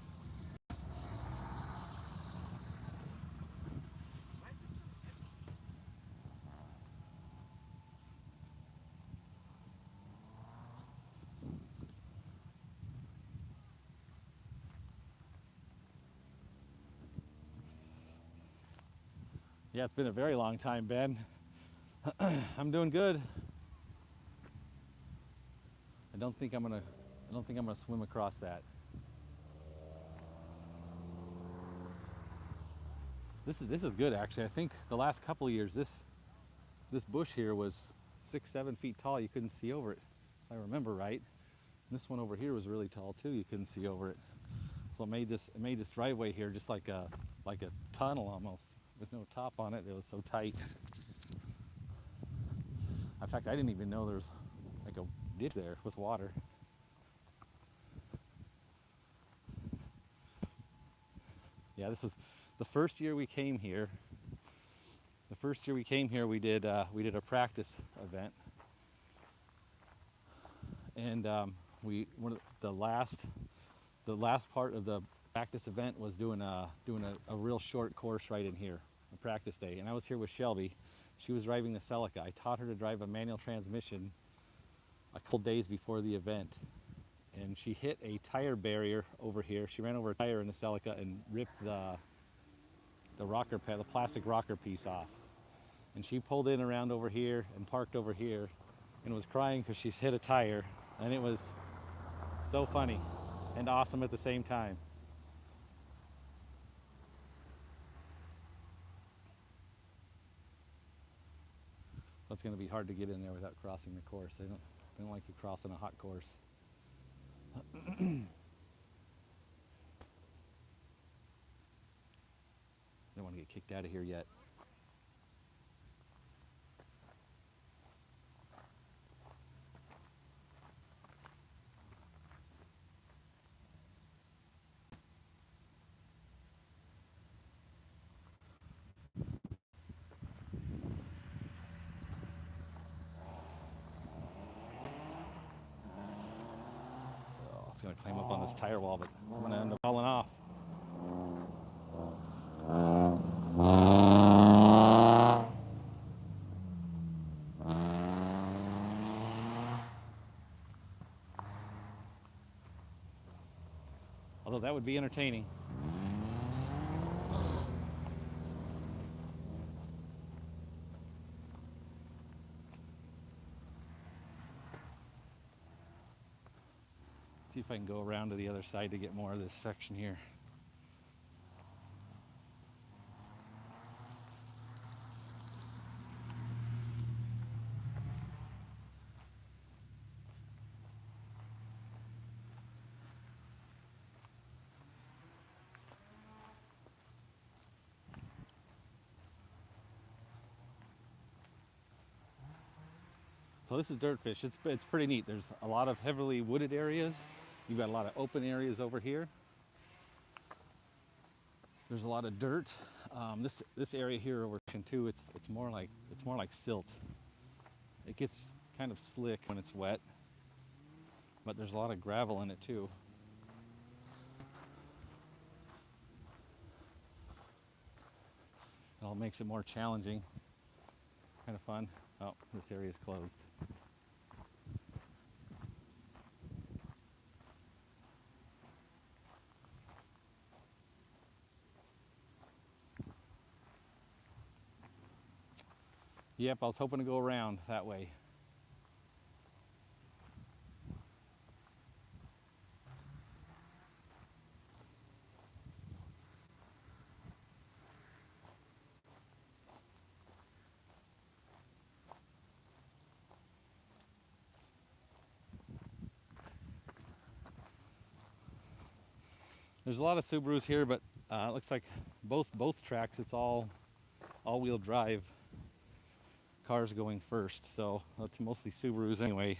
Yeah, it's been a very long time, Ben. I'm doing good. I don't think I'm gonna swim across that. This is good actually. I think the last couple of years this bush here was 6-7 feet tall. You couldn't see over it, if I remember right. And this one over here was really tall too. You couldn't see over it. So it made this driveway here just like a tunnel almost, with no top on it. It was so tight. In fact, I didn't even know there was like a ditch there with water. Yeah, this was the first year we came here. The first year we came here, we did a practice event, and the last part of the practice event was doing a real short course right in here, a practice day. And I was here with Shelby. She was driving the Celica. I taught her to drive a manual transmission a couple days before the event, and she hit a tire barrier over here. She ran over a tire in the Celica and ripped the plastic rocker piece off. And she pulled in around over here and parked over here and was crying because she's hit a tire. And it was so funny and awesome at the same time. So it's going to be hard to get in there without crossing the course. They don't like you crossing a hot course. Don't want to get kicked out of here yet. Oh, it's going to climb up on this tire wall, but I'm going to end up falling off. Although that would be entertaining. See if I can go around to the other side to get more of this section here. So this is Dirtfish. It's pretty neat. There's a lot of heavily wooded areas. You've got a lot of open areas over here. There's a lot of dirt. This area here over too. It's more like silt. It gets kind of slick when it's wet, but there's a lot of gravel in it too. It all makes it more challenging. Kind of fun. Oh, this area is closed. Yep, I was hoping to go around that way. There's a lot of Subarus here, but it looks like both tracks, it's all-wheel drive cars going first, so that's mostly Subarus anyway.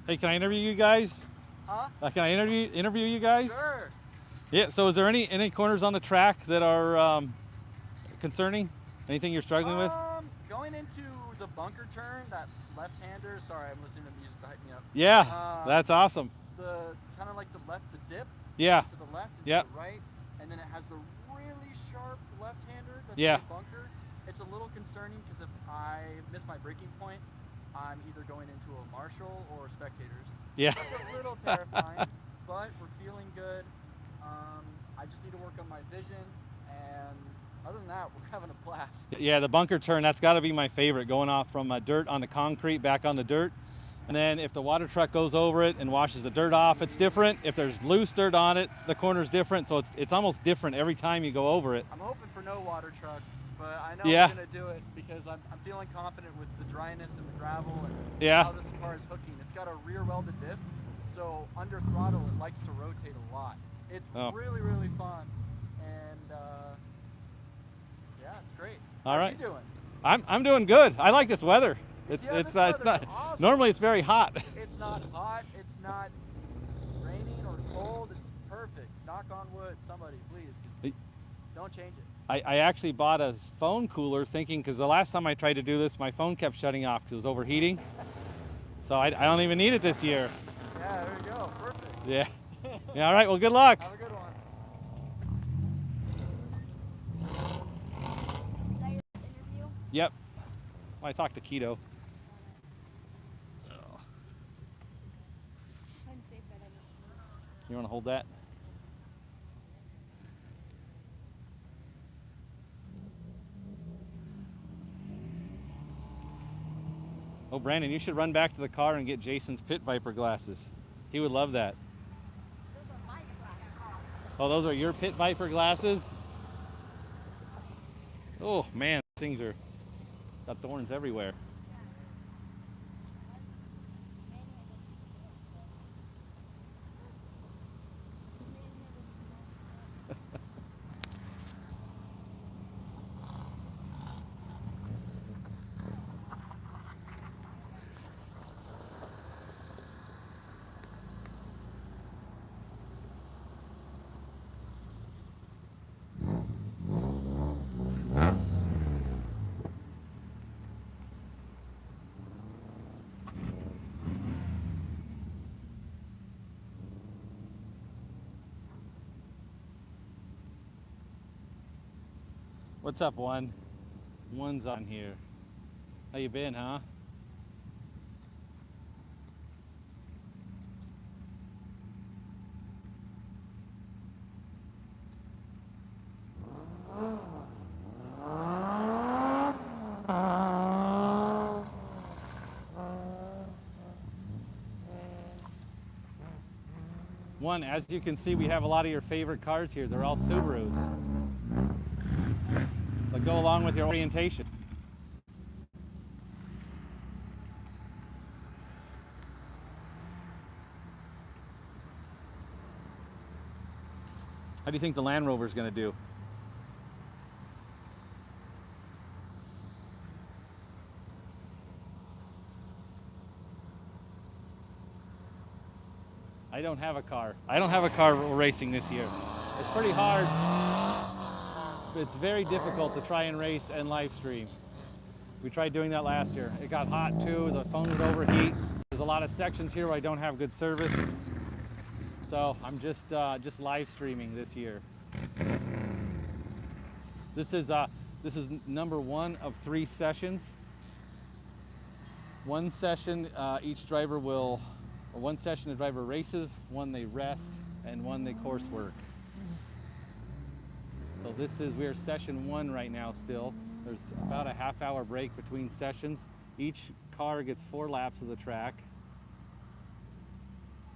Hey, can I interview you guys? Huh? Can I interview you guys? Sure. Yeah. So, is there any corners on the track that are concerning? Anything you're struggling with? Going into the bunker turn, that left-hander. Sorry, I'm listening to music to hype me up. Yeah, that's awesome. The kind of like the dip. Yeah. To the left and Yep. to the right, and then it has the really sharp left-hander that's Yeah. in the bunker. It's a little concerning because if I miss my braking point, I'm either going into a marshal or spectators. Yeah. It's a little terrifying, but we're feeling good. I just need to work on my vision, and other than that, we're having a blast. Yeah, the bunker turn, that's got to be my favorite, going off from dirt on the concrete back on the dirt. And then if the water truck goes over it and washes the dirt off, it's different. If there's loose dirt on it, the corner's different. So it's almost different every time you go over it. I'm hoping for no water truck, but I know Yeah. we're going to do it because I'm feeling confident with the dryness and the gravel and Yeah. how this car is hooking. It's got a rear welded diff, so under throttle it likes to rotate a lot. It's really, really fun, and yeah, it's great. All How right. are you doing? I'm doing good. I like this weather. It's Yeah, it's this it's weather's not awesome. normally it's very hot. It's not hot, it's not raining or cold, it's perfect. Knock on wood, somebody, please. Don't change it. I actually bought a phone cooler thinking, because the last time I tried to do this, my phone kept shutting off because it was overheating. So I don't even need it this year. Yeah, there you go. Perfect. Yeah. Yeah. All right. Well, good luck. Have a good one. Is that your interview? Yep. I talked to Keto. You want to hold that? Oh, Brandon, you should run back to the car and get Jason's Pit Viper glasses. He would love that. Those are my glasses. Oh, those are your Pit Viper glasses? Oh, man, things are got thorns everywhere. What's up, One? One's on here. How you been, huh? One, as you can see, we have a lot of your favorite cars here. They're all Subarus. But go along with your orientation. How do you think the Land Rover is going to do? I don't have a car. I don't have a car racing this year. It's pretty hard. It's very difficult to try and race and live stream. We tried doing that last year. It got hot too. The phone would overheat. There's a lot of sections here where I don't have good service. So I'm just live streaming this year. This is number 1 of 3 sessions. One session, one session the driver races, one they rest, and one they coursework. So we are session 1 right now still. There's about a half-hour break between sessions. Each car gets 4 laps of the track.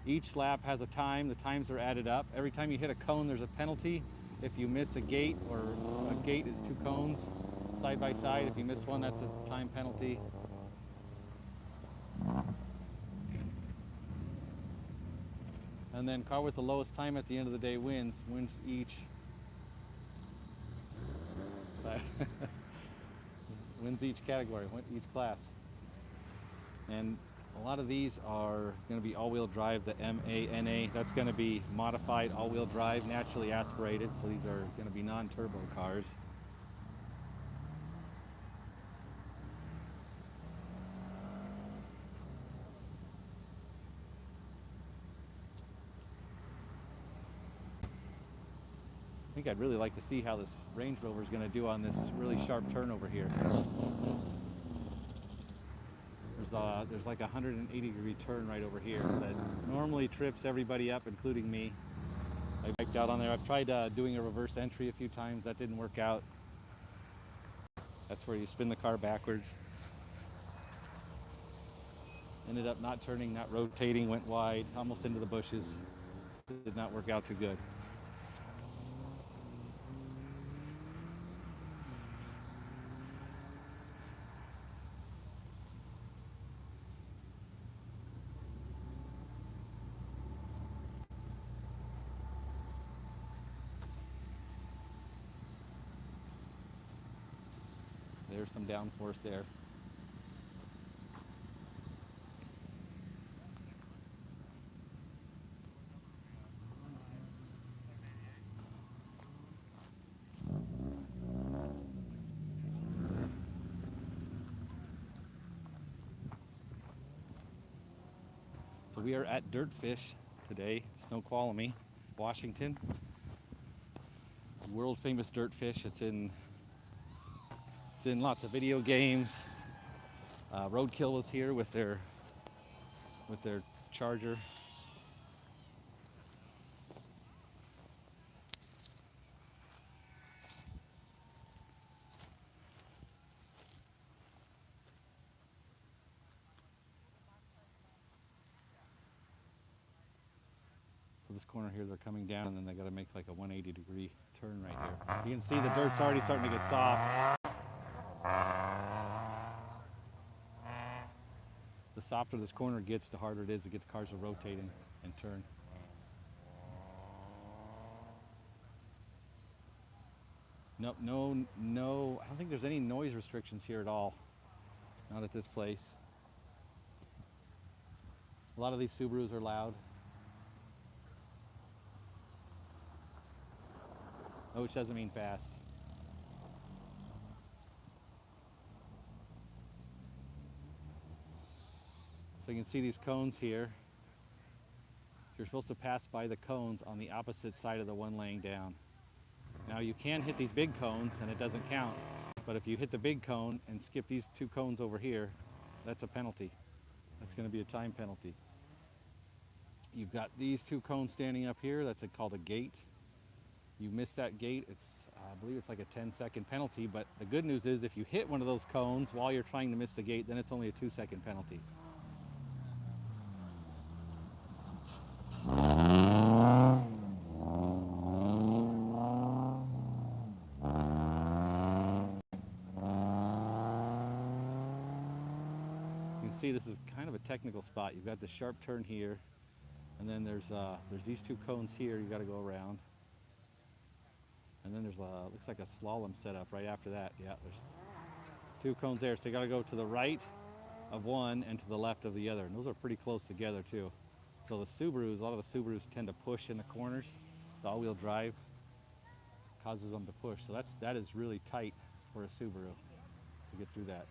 Each lap has a time. The times are added up. Every time you hit a cone, there's a penalty. If you miss a gate, or a gate is 2 cones side by side. If you miss one, that's a time penalty. And then car with the lowest time at the end of the day wins each. Wins each category, each class. And A lot of these are going to be all-wheel drive, the MANA. That's going to be modified all-wheel drive, naturally aspirated. So these are going to be non-turbo cars. I think I'd really like to see how this Range Rover is going to do on this really sharp turn over here. There's like a 180-degree turn right over here that normally trips everybody up, including me. I wiped out on there. I've tried doing a reverse entry a few times. That didn't work out. That's where you spin the car backwards. Ended up not turning, not rotating, went wide, almost into the bushes. Did not work out too good. There's some downforce there. So we are at Dirtfish today, Snoqualmie, Washington. World famous Dirtfish. It's in lots of video games. Roadkill was here with their Charger. So this corner here, they're coming down, and then they got to make like a 180-degree turn right here. You can see the dirt's already starting to get soft. The softer this corner gets, the harder it is to get the cars to rotate and turn. Nope, no, I don't think there's any noise restrictions here at all. Not at this place. A lot of these Subarus are loud. Which doesn't mean fast. So you can see these cones here. You're supposed to pass by the cones on the opposite side of the one laying down. Now you can hit these big cones and it doesn't count, but if you hit the big cone and skip these two cones over here, that's a penalty. That's going to be a time penalty. You've got these two cones standing up here, that's called a gate. You miss that gate, I believe it's like a 10-second penalty, but the good news is if you hit one of those cones while you're trying to miss the gate, then it's only a 2-second penalty. You can see this is kind of a technical spot. You've got the sharp turn here, and then there's these two cones here you got to go around. And then there's looks like a slalom setup right after that. Yeah, there's two cones there. So you got to go to the right of one and to the left of the other. And those are pretty close together too. So the Subarus, a lot of the Subarus tend to push in the corners. The all-wheel drive causes them to push. So that is really tight for a Subaru to get through that.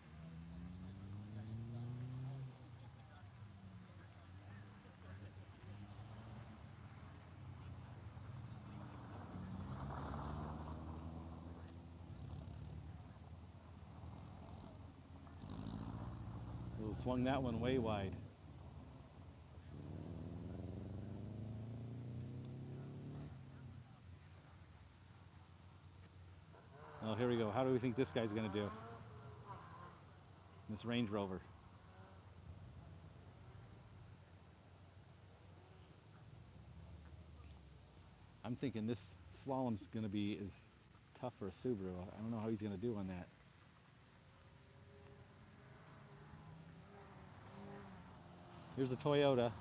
Swung that one way wide. Oh, here we go. How do we think this guy's going to do? This Range Rover. I'm thinking this slalom's going to be as tough for a Subaru. I don't know how he's going to do on that. Here's a Toyota.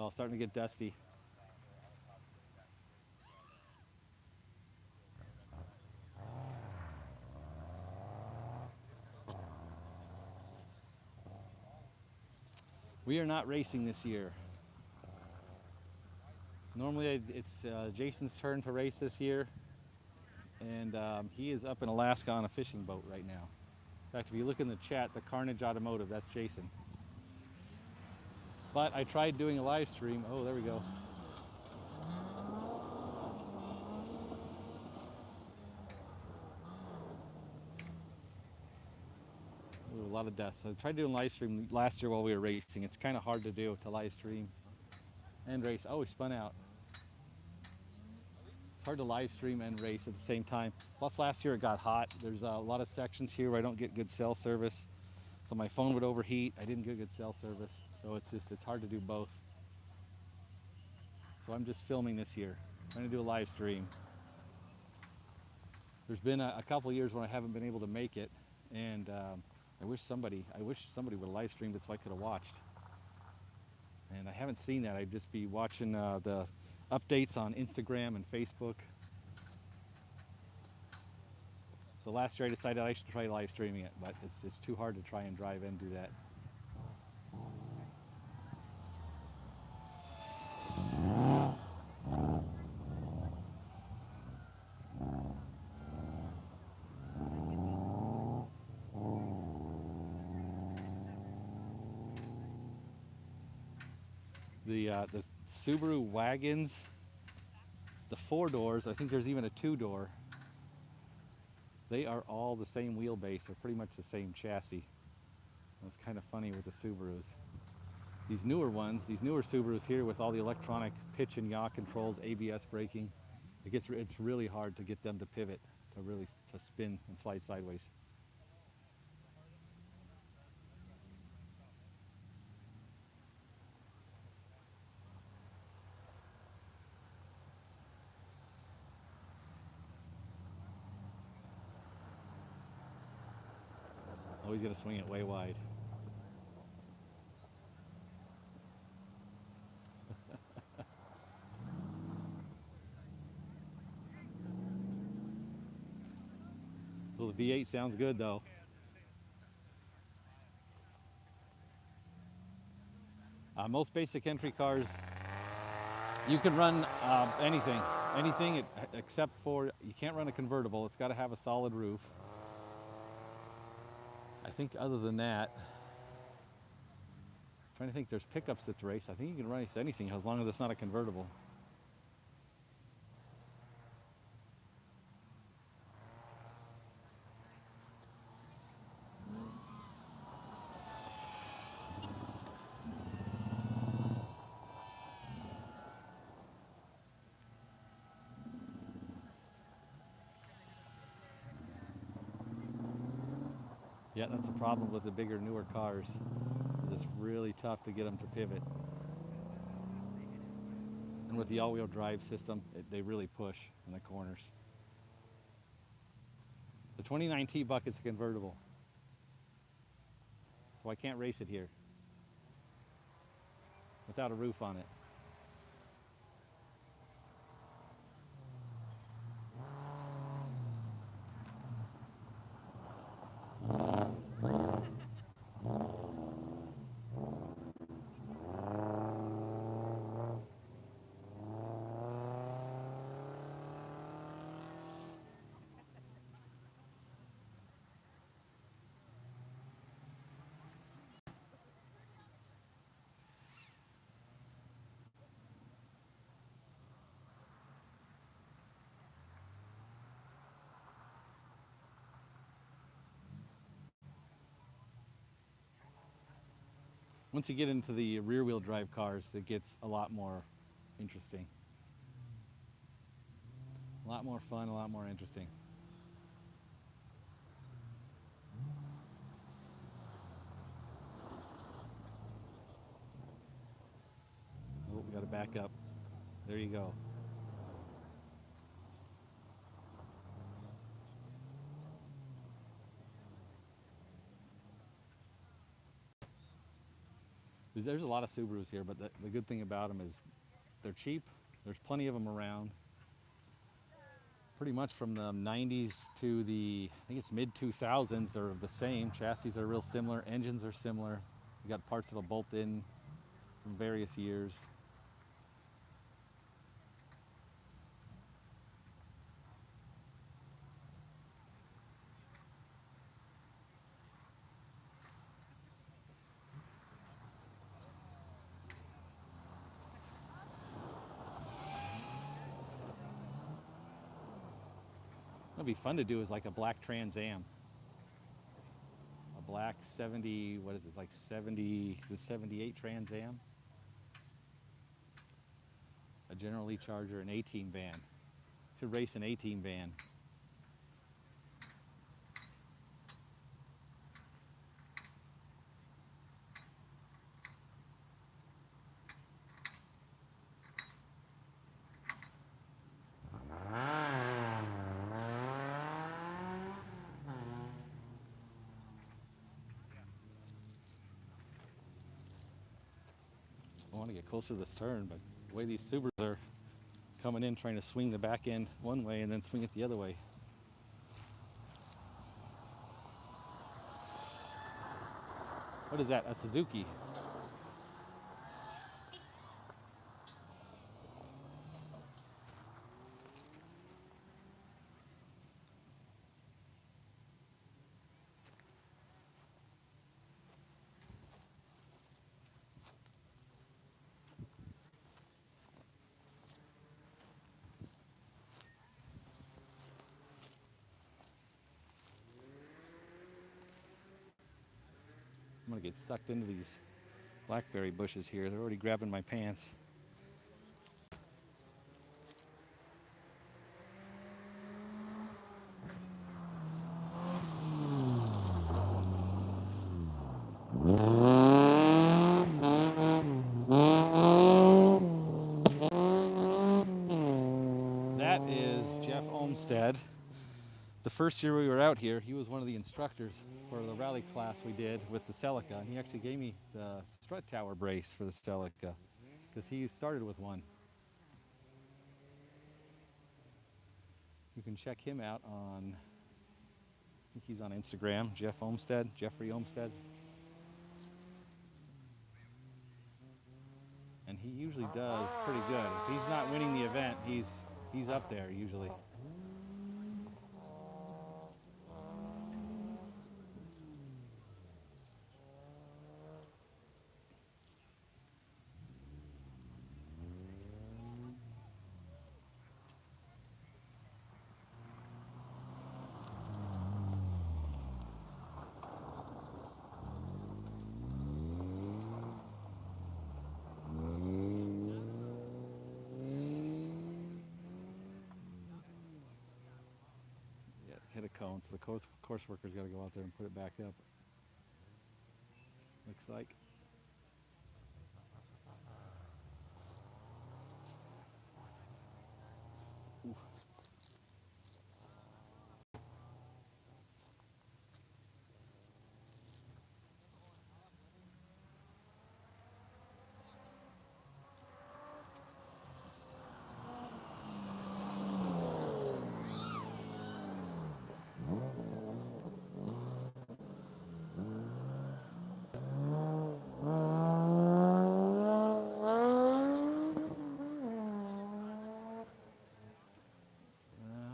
Oh, starting to get dusty. We are not racing this year. Normally it's Jason's turn to race this year, and he is up in Alaska on a fishing boat right now. In fact, if you look in the chat, the Carnage Automotive, that's Jason. But I tried doing a live stream. Oh, there we go. Ooh, a lot of dust. I tried doing live stream last year while we were racing. It's kind of hard to do, to live stream and race. Oh, we spun out. It's hard to live stream and race at the same time. Plus last year it got hot. There's a lot of sections here where I don't get good cell service. So my phone would overheat. I didn't get good cell service. So it's hard to do both. So I'm just filming this year. I'm going to do a live stream. There's been a couple of years when I haven't been able to make it, and I wish somebody would have live streamed it so I could have watched. And I haven't seen that. I'd just be watching the updates on Instagram and Facebook. So last year I decided I should try live streaming it, but it's too hard to try and drive and do that. The Subaru wagons, the 4-doors, I think there's even a 2-door. They are all the same wheelbase. They're pretty much the same chassis. It's kind of funny with the Subarus. These newer ones, these newer Subarus here with all the electronic pitch and yaw controls, ABS braking, it's really hard to get them to pivot, to spin and slide sideways. Oh, he's going to swing it way wide. Well, the V8 sounds good though. Most basic entry cars, you can run anything except for you can't run a convertible. It's got to have a solid roof. I think other than that, I'm trying to think, there's pickups that race. I think you can race anything as long as it's not a convertible. Yeah, that's a problem with the bigger, newer cars. It's really tough to get them to pivot. And with the all-wheel drive system, they really push in the corners. The 29 T-Bucket's a convertible, so I can't race it here without a roof on it. Once you get into the rear-wheel drive cars, it gets a lot more interesting. A lot more fun, a lot more interesting. Oh, we got to back up. There you go. The There's a lot of Subarus here, but the good thing about them is they're cheap. There's plenty of them around. Pretty much from the 90s to the, I think it's mid 2000s, they're the same. Chassis are real similar. Engines are similar. You got parts that'll bolt in from various years. What'd be fun to do is like a black Trans Am. A black 70, what is it, like 70, is it 78 Trans Am? A General Lee Charger, an 18 van. Should race an 18 van. I want to get closer to this turn, but the way these Subarus are coming in, trying to swing the back end one way and then swing it the other way. What is that? A Suzuki. I'm gonna get sucked into these blackberry bushes here. They're already grabbing my pants. That is Jeff Olmsted. The first year we were out here, he was one of the instructors for the rally class we did with the Celica, and he actually gave me the strut tower brace for the Celica because he started with one. You can check him out on, I think he's on Instagram, Jeff Olmsted, Jeffrey Olmsted. And he usually does pretty good. If he's not winning the event, he's up there usually. Hit a cone, so the course worker's got to go out there and put it back up. Looks like. Ooh.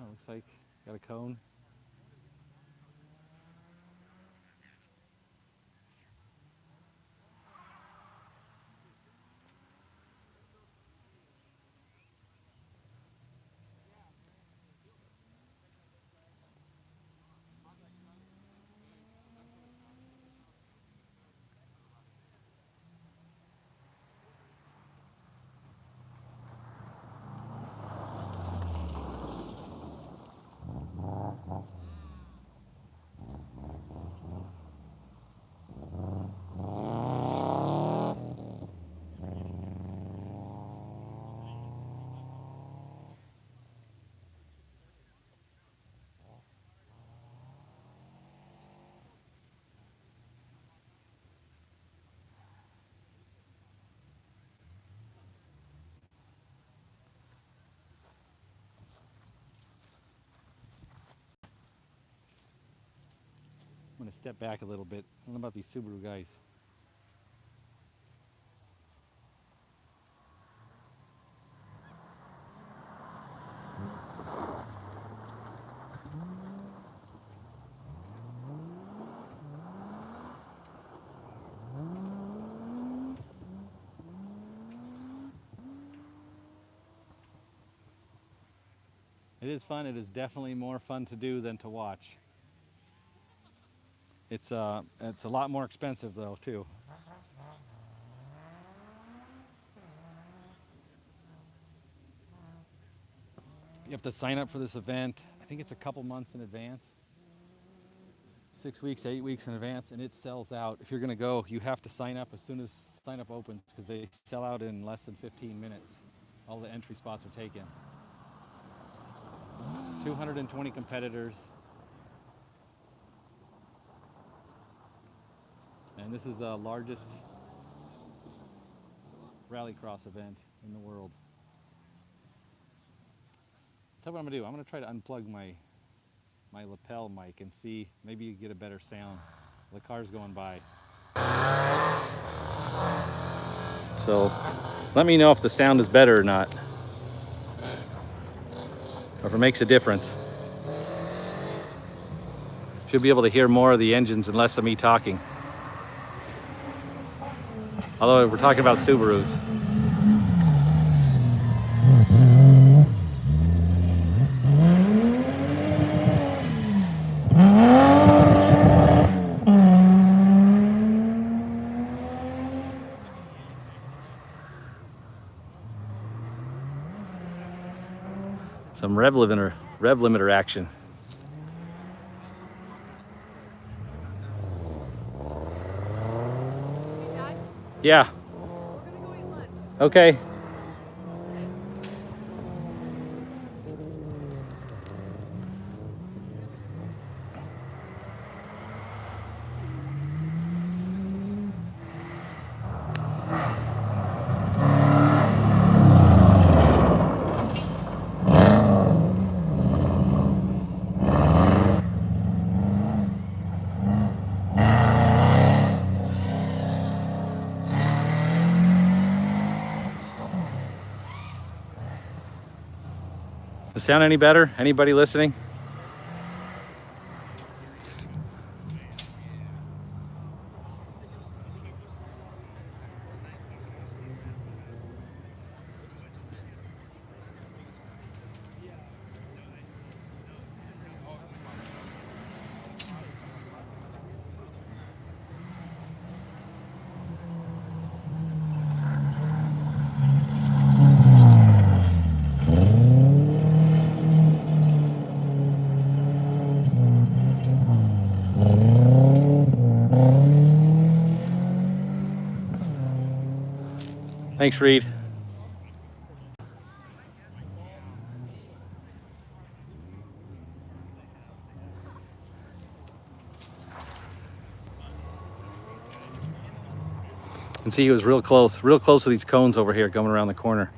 Looks like got a cone. going to step back a little bit. I don't know about these Subaru guys. It is fun. It is definitely more fun to do than to watch. It's a lot more expensive though too. You have to sign up for this event. I think it's a couple months in advance. 6 weeks, 8 weeks in advance, and it sells out. If you're gonna go, you have to sign up as soon as sign up opens because they sell out in less than 15 minutes. All the entry spots are taken. 220 competitors. And this is the largest Rallycross event in the world. That's what I'm gonna do. I'm gonna try to unplug my lapel mic and see, maybe you get a better sound. The car's going by. So let me know if the sound is better or not, or if it makes a difference. Should be able to hear more of the engines and less of me talking. Although we're talking about Subarus. Some rev limiter action. Hey, Dad, Yeah, we're gonna go eat lunch. okay. Does it sound any better? Anybody listening? Thanks, Reed. And see, he was real close to these cones over here coming around the corner.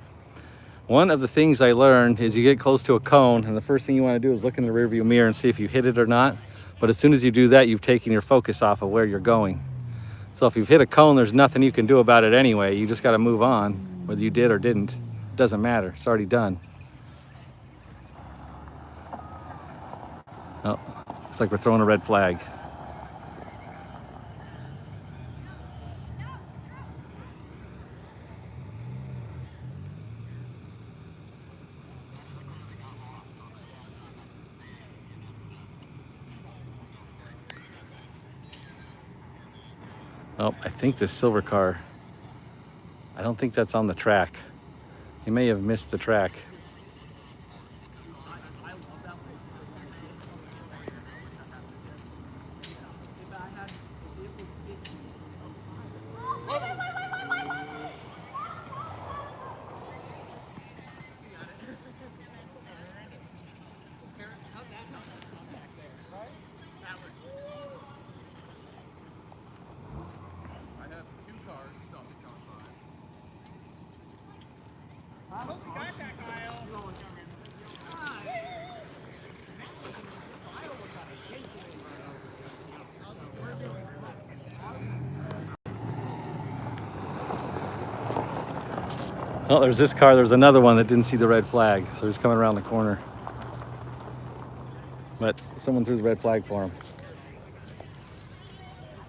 One of the things I learned is you get close to a cone and the first thing you want to do is look in the rearview mirror and see if you hit it or not. But as soon as you do that, you've taken your focus off of where you're going. So if you've hit a cone, there's nothing you can do about it anyway. You just got to move on, whether you did or didn't. It doesn't matter, it's already done. Oh, looks like we're throwing a red flag. Oh, I think this silver car, I don't think that's on the track. He may have missed the track. Oh, there's this car. There's another one that didn't see the red flag, so he's coming around the corner. But someone threw the red flag for him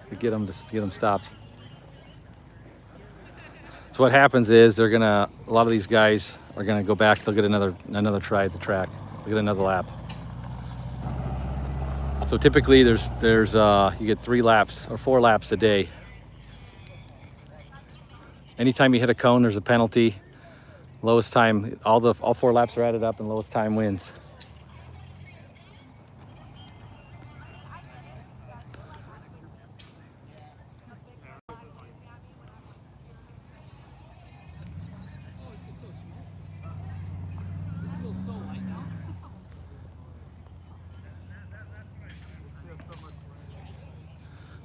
to get him stopped. So what happens is a lot of these guys are gonna go back. They'll get another try at the track. They'll get another lap. So typically you get 3 laps or 4 laps a day. Anytime you hit a cone, there's a penalty. Lowest time, all 4 laps are added up, and lowest time wins.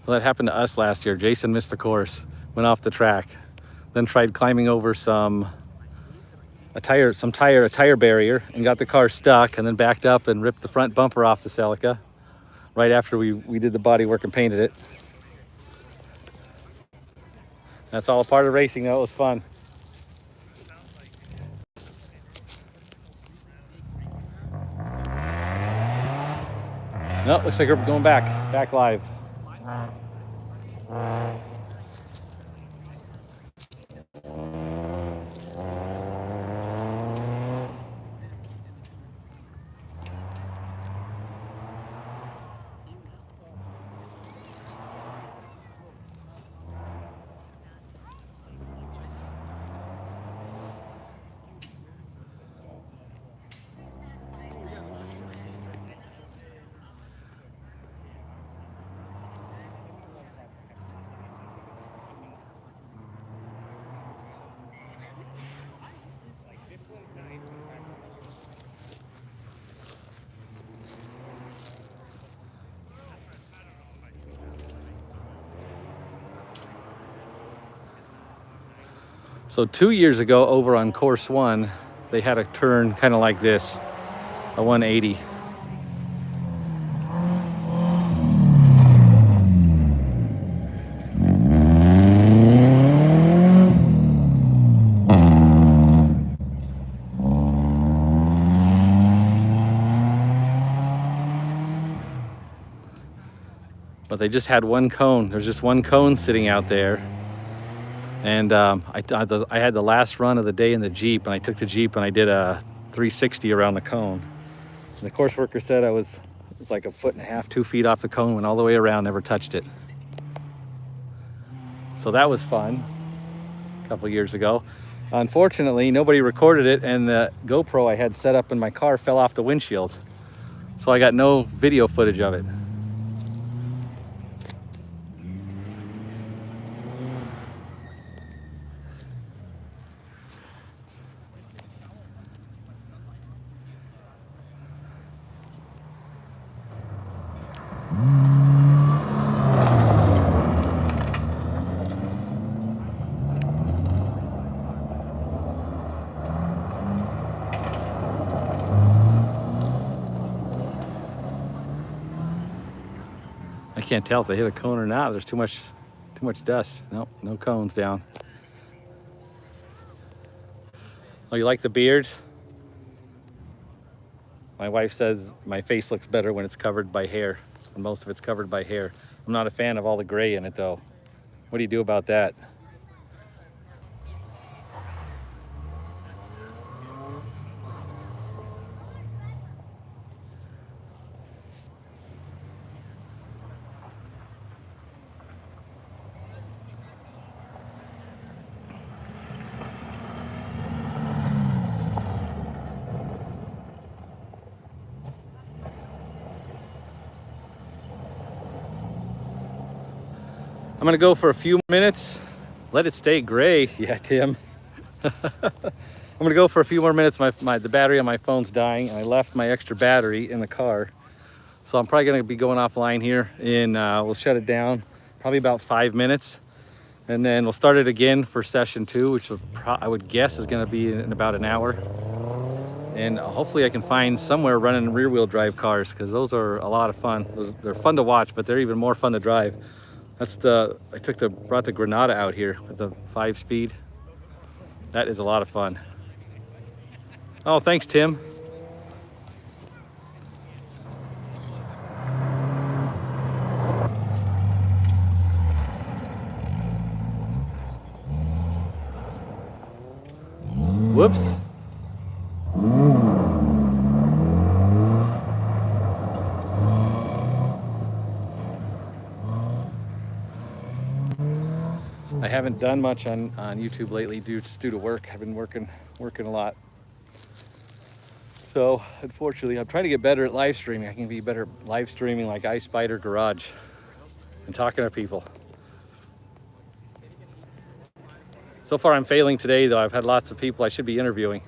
Well, that happened to us last year. Jason missed the course, went off the track, then tried climbing over a tire barrier and got the car stuck, and then backed up and ripped the front bumper off the Celica right after we did the body work and painted it. That's all a part of racing, though. It was fun. No, looks like we're going back live. So 2 years ago over on course 1, they had a turn kind of like this, a 180. But they just had one cone. There's just one cone sitting out there. And I had the last run of the day in the Jeep, and I took the Jeep and I did a 360 around the cone. And the course worker said it was like 1.5 feet, 2 feet off the cone, went all the way around, never touched it. So that was fun a couple years ago. Unfortunately, nobody recorded it, and the GoPro I had set up in my car fell off the windshield. So I got no video footage of it. I can't tell if they hit a cone or not. There's too much dust. Nope, no cones down. Oh, you like the beard? My wife says my face looks better when it's covered by hair, and most of it's covered by hair. I'm not a fan of all the gray in it, though. What do you do about that? I'm gonna go for a few minutes. Let it stay gray. Yeah, Tim. I'm gonna go for a few more minutes. The battery on my phone's dying, and I left my extra battery in the car. So I'm probably gonna be going offline here, and we'll shut it down probably about 5 minutes. And then we'll start it again for session 2, which I would guess is gonna be in about an hour. And hopefully I can find somewhere running rear wheel drive cars, because those are a lot of fun. They're fun to watch, but they're even more fun to drive. Brought the Granada out here with the 5-speed. That is a lot of fun. Oh, thanks, Tim. Whoops. I haven't done much on YouTube lately due to work. I've been working a lot. So unfortunately, I'm trying to get better at live streaming. I can be better at live streaming like iSpider Garage and talking to people. So far I'm failing today though. I've had lots of people I should be interviewing.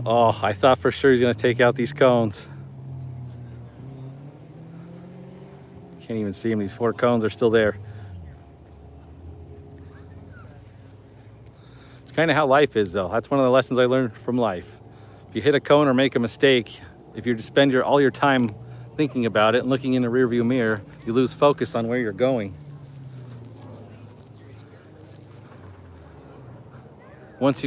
Oh, I thought for sure he's gonna take out these cones. Can't even see them. These 4 cones are still there. It's kind of how life is though. That's one of the lessons I learned from life. If you hit a cone or make a mistake, if you spend all your time thinking about it and looking in the rearview mirror, you lose focus on where you're going. Once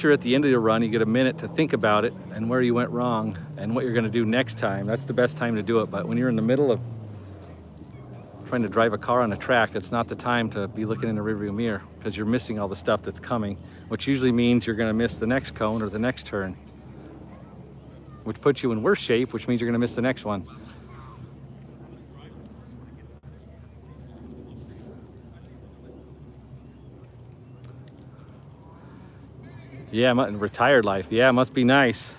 you're at the end of your run, you get a minute to think about it and where you went wrong and what you're gonna do next time. That's the best time to do it. But when you're in the middle of trying to drive a car on a track, it's not the time to be looking in the rearview mirror because you're missing all the stuff that's coming, which usually means you're gonna miss the next cone or the next turn, which puts you in worse shape, which means you're gonna miss the next one. Yeah, retired life. Yeah, must be nice.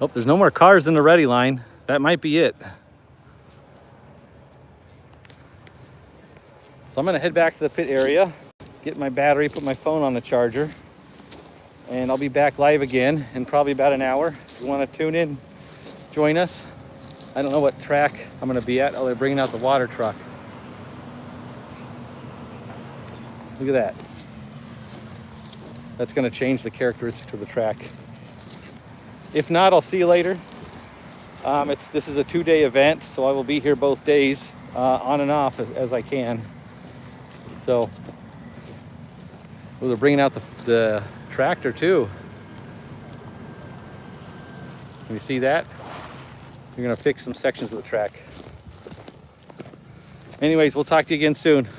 Oh, there's no more cars in the ready line. That might be it. So I'm gonna head back to the pit area, get my battery, put my phone on the charger, and I'll be back live again in probably about an hour. If you wanna tune in, join us. I don't know what track I'm gonna be at. Oh, they're bringing out the water truck. Look at that. That's gonna change the characteristics of the track. If not, I'll see you later. This is a 2-day event, so I will be here both days, on and off as I can. So, they're bringing out the tractor too. Can you see that? They're gonna fix some sections of the track. Anyways, we'll talk to you again soon.